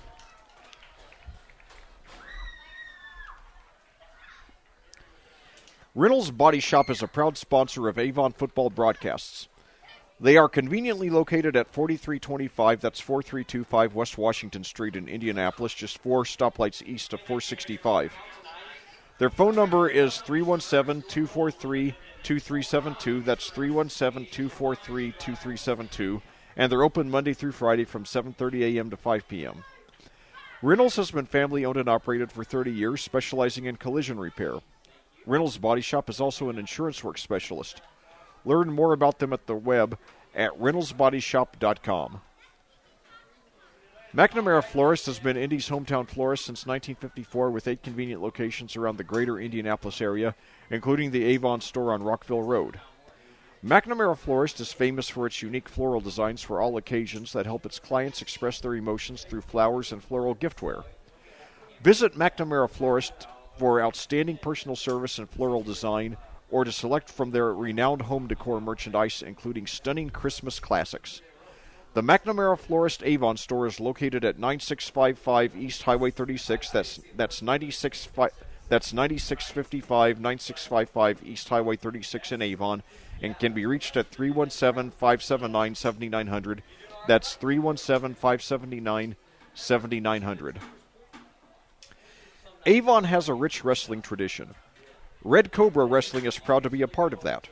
Reynolds Body Shop is a proud sponsor of Avon football broadcasts. They are conveniently located at 4325, that's 4325 West Washington Street in Indianapolis, just 4 stoplights east of 465. Their phone number is 317-243-2372, that's 317-243-2372, and they're open Monday through Friday from 7:30 a.m. to 5 p.m. Reynolds has been family-owned and operated for 30 years, specializing in collision repair. Reynolds Body Shop is also an insurance work specialist. Learn more about them at the web at reynoldsbodyshop.com. McNamara Florist has been Indy's hometown florist since 1954 with 8 convenient locations around the greater Indianapolis area, including the Avon store on Rockville Road. McNamara Florist is famous for its unique floral designs for all occasions that help its clients express their emotions through flowers and floral giftware. Visit McNamara Florist for outstanding personal service and floral design, or to select from their renowned home decor merchandise, including stunning Christmas classics. The McNamara Florist Avon store is located at 9655 East Highway 36. That's 9655 9655 East Highway 36 in Avon, and can be reached at 317-579-7900. That's 317-579-7900. Avon has a rich wrestling tradition. Red Cobra Wrestling is proud to be a part of that.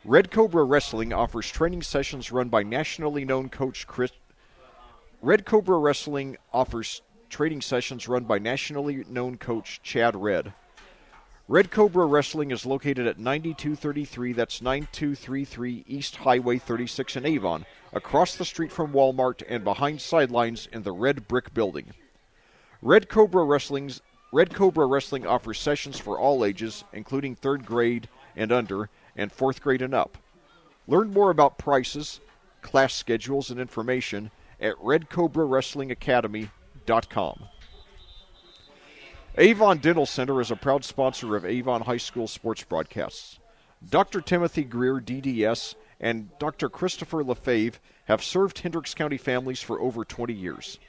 Red Cobra Wrestling offers training sessions run by nationally known coach Chris. Red Cobra Wrestling offers training sessions run by nationally known coach Chad Red. Red Cobra Wrestling is located at 9233, that's 9233 East Highway 36 in Avon, across the street from Walmart and behind sidelines in the red brick building. Red Cobra Wrestling offers sessions for all ages, including 3rd grade and under, and 4th grade and up. Learn more about prices, class schedules, and information at redcobrawrestlingacademy.com. Avon Dental Center is a proud sponsor of Avon High School sports broadcasts. Dr. Timothy Greer, DDS, and Dr. Christopher LaFave have served Hendricks County families for over 20 years.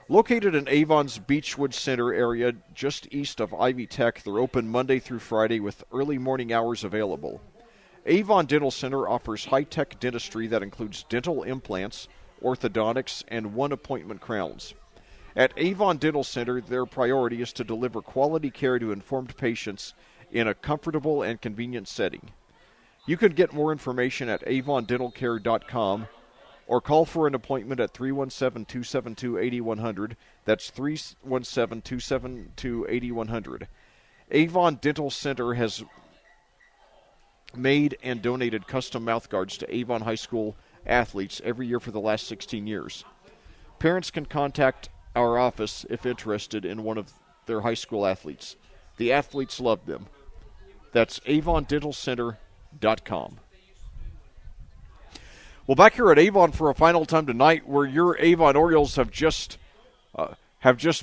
Located in Avon's Beechwood Center area just east of Ivy Tech, they're open Monday through Friday with early morning hours available. Avon Dental Center offers high-tech dentistry that includes dental implants, orthodontics, and one-appointment crowns. At Avon Dental Center, their priority is to deliver quality care to informed patients in a comfortable and convenient setting. You can get more information at avondentalcare.com or call for an appointment at 317-272-8100. That's 317-272-8100. Avon Dental Center has made and donated custom mouthguards to Avon High School athletes every year for the last 16 years. Parents can contact our office if interested in one of their high school athletes. The athletes love them. That's avondentalcenter.com. Well, back here at Avon for a final time tonight, where your Avon Orioles have just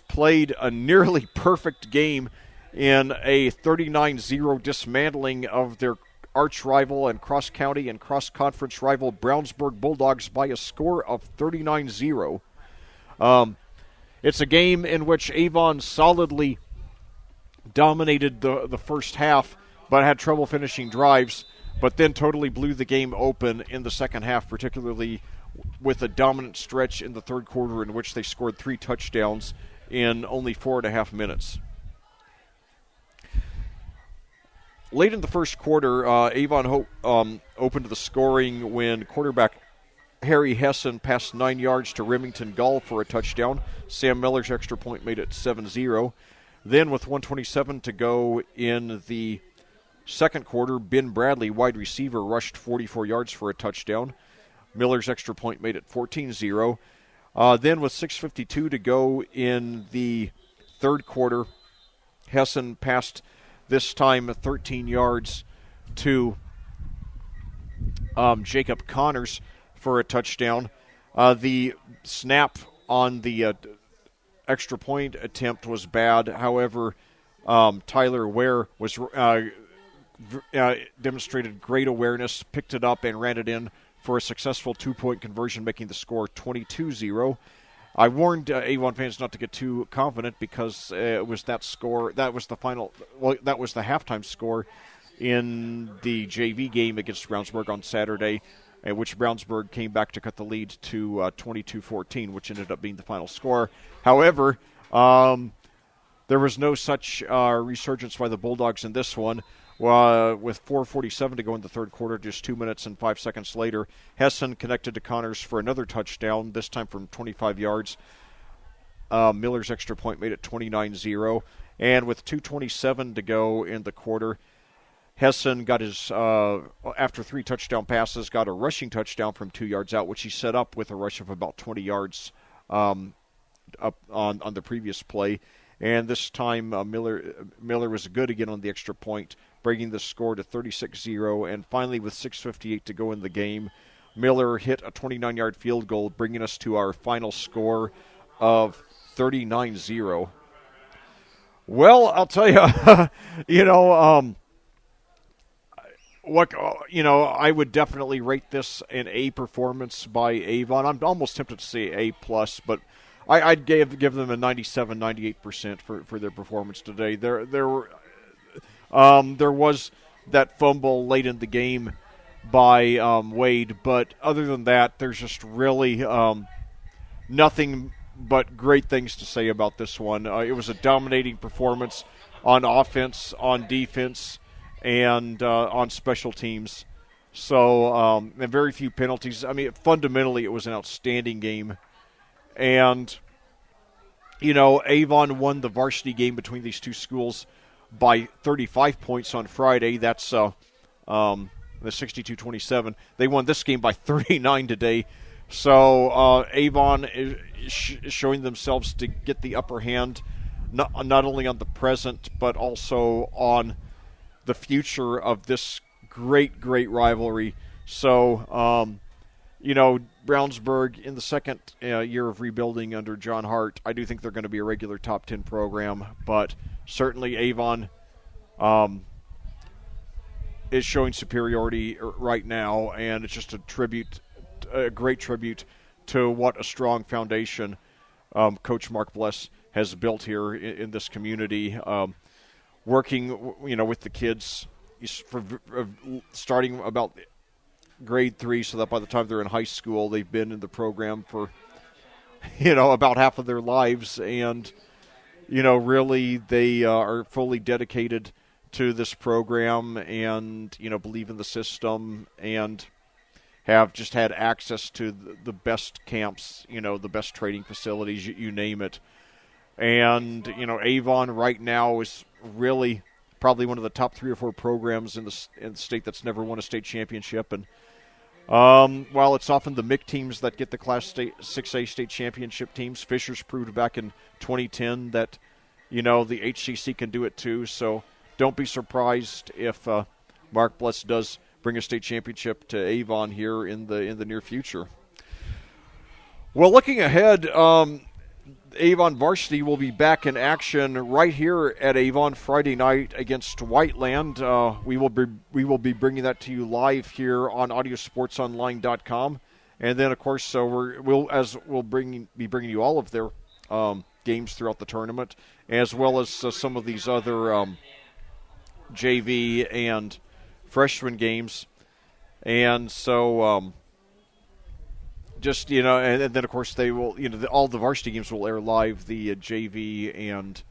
played a nearly perfect game in a 39-0 dismantling of their arch rival and cross-county and cross-conference rival Brownsburg Bulldogs by a score of 39-0. It's a game in which Avon solidly dominated the first half, but had trouble finishing drives, but then totally blew the game open in the second half, particularly with a dominant stretch in the third quarter in which they scored 3 touchdowns in only 4.5 minutes. Late in the first quarter, Avon opened the scoring when quarterback Harry Hessen passed 9 yards to Remington Gall for a touchdown. Sam Miller's extra point made it 7-0. Then with 1:27 to go in the second quarter, Ben Bradley, wide receiver, rushed 44 yards for a touchdown. Miller's extra point made it 14-0. Then with 6:52 to go in the third quarter, Hessen passed this time 13 yards to Jacob Connors for a touchdown. The snap on the extra point attempt was bad. However, Tyler Ware was demonstrated great awareness, picked it up, and ran it in for a successful 2-point conversion, making the score 22-0. I warned Avon fans not to get too confident because it was that score. That was the final. Well, that was the halftime score in the JV game against Brownsburg on Saturday, in which Brownsburg came back to cut the lead to 22-14, which ended up being the final score. However, there was no such resurgence by the Bulldogs in this one. With 4:47 to go in the third quarter, just 2 minutes and 5 seconds later, Hessen connected to Connors for another touchdown, this time from 25 yards. Miller's extra point made it 29-0. And with 2:27 to go in the quarter, Hessen got his, after 3 touchdown passes, got a rushing touchdown from 2 yards out, which he set up with a rush of about 20 yards up on the previous play. And this time, Miller was good again on the extra point, bringing the score to 36-0. And finally, with 6:58 to go in the game, Miller hit a 29-yard field goal, bringing us to our final score of 39-0. Well, I'll tell you, I would definitely rate this an A performance by Avon. I'm almost tempted to say A+, but I'd give them a 97-98% for their performance today. There was that fumble late in the game by Wade, but other than that, there's just really nothing but great things to say about this one. It was a dominating performance on offense, on defense, and on special teams. So, and very few penalties. I mean, fundamentally, it was an outstanding game. And, Avon won the varsity game between these two schools by 35 points on Friday. That's the 62-27. They won this game by 39 today. So Avon is showing themselves to get the upper hand, not only on the present, but also on the future of this great, great rivalry. So, Brownsburg in the second year of rebuilding under John Hart, I do think they're going to be a regular top 10 program, but certainly Avon is showing superiority right now, and it's just a great tribute to what a strong foundation Coach Mark Bless has built here in this community, working with the kids starting about grade 3, so that by the time they're in high school, they've been in the program for about half of their lives, and really they are fully dedicated to this program and believe in the system and have just had access to the best camps, the best training facilities, you name it. And, Avon right now is really probably one of the top 3 or 4 programs in the state that's never won a state championship. And while it's often the MIC teams that get the Class 6A state championship teams, Fishers proved back in 2010 that, the HCC can do it too. So don't be surprised if Mark Bless does bring a state championship to Avon here in the near future. Well, looking ahead, Avon varsity will be back in action right here at Avon Friday night against Whiteland. We will be bringing that to you live here on audiosportsonline.com, and then of course we'll be bringing you all of their games throughout the tournament, as well as some of these other JV and freshman games. And so and then of course they will, all the varsity games will air live. The JV and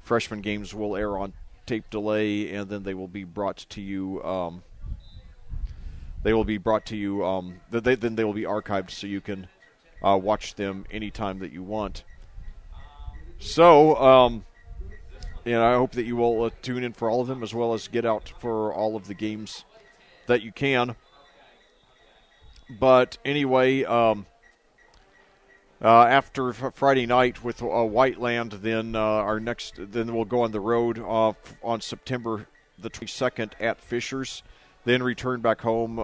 freshman games will air on tape delay, and then they will be brought to you. Then they will be archived so you can watch them anytime that you want. So, I hope that you will tune in for all of them, as well as get out for all of the games that you can. But anyway, after Friday night with Whiteland, then then we'll go on the road on September the 22nd at Fishers. Then return back home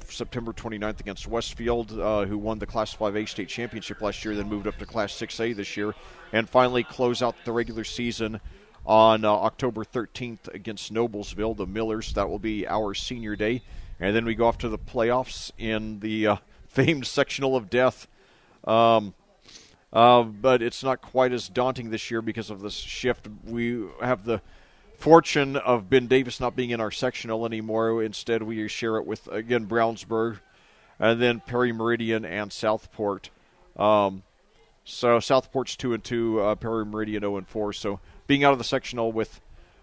September 29th against Westfield, who won the Class 5A state championship last year, then moved up to Class 6A this year, and finally close out the regular season on October 13th against Noblesville, the Millers. That will be our senior day. And then we go off to the playoffs in the famed sectional of death. But it's not quite as daunting this year because of this shift. We have the fortune of Ben Davis not being in our sectional anymore. Instead, we share it with, again, Brownsburg, and then Perry Meridian and Southport. So Southport's 2-2, Perry Meridian 0-4. So being out of the sectional with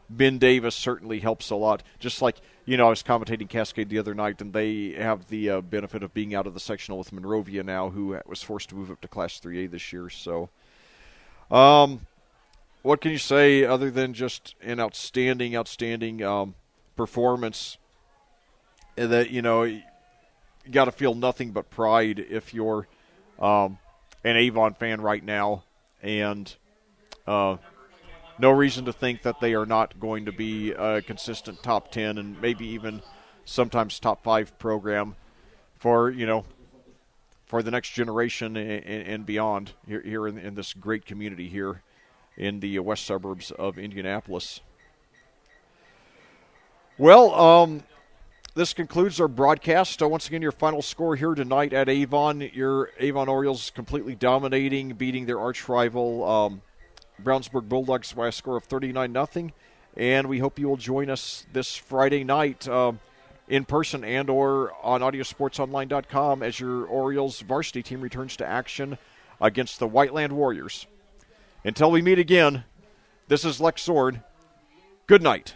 Ben Davis certainly helps a lot. Just like, I was commentating Cascade the other night, and they have the benefit of being out of the sectional with Monrovia now, who was forced to move up to Class 3A this year. So, what can you say other than just an outstanding performance? That, you got to feel nothing but pride if you're an Avon fan right now, and no reason to think that they are not going to be a consistent top 10 and maybe even sometimes top 5 program for the next generation and beyond here in this great community here in the west suburbs of Indianapolis. Well, this concludes our broadcast. Once again, your final score here tonight at Avon. Your Avon Orioles completely dominating, beating their arch rival Brownsburg Bulldogs by a score of 39-0, and we hope you will join us this Friday night in person and or on audiosportsonline.com as your Orioles varsity team returns to action against the Whiteland Warriors. Until we meet again, this is Lec Zorn. Good night.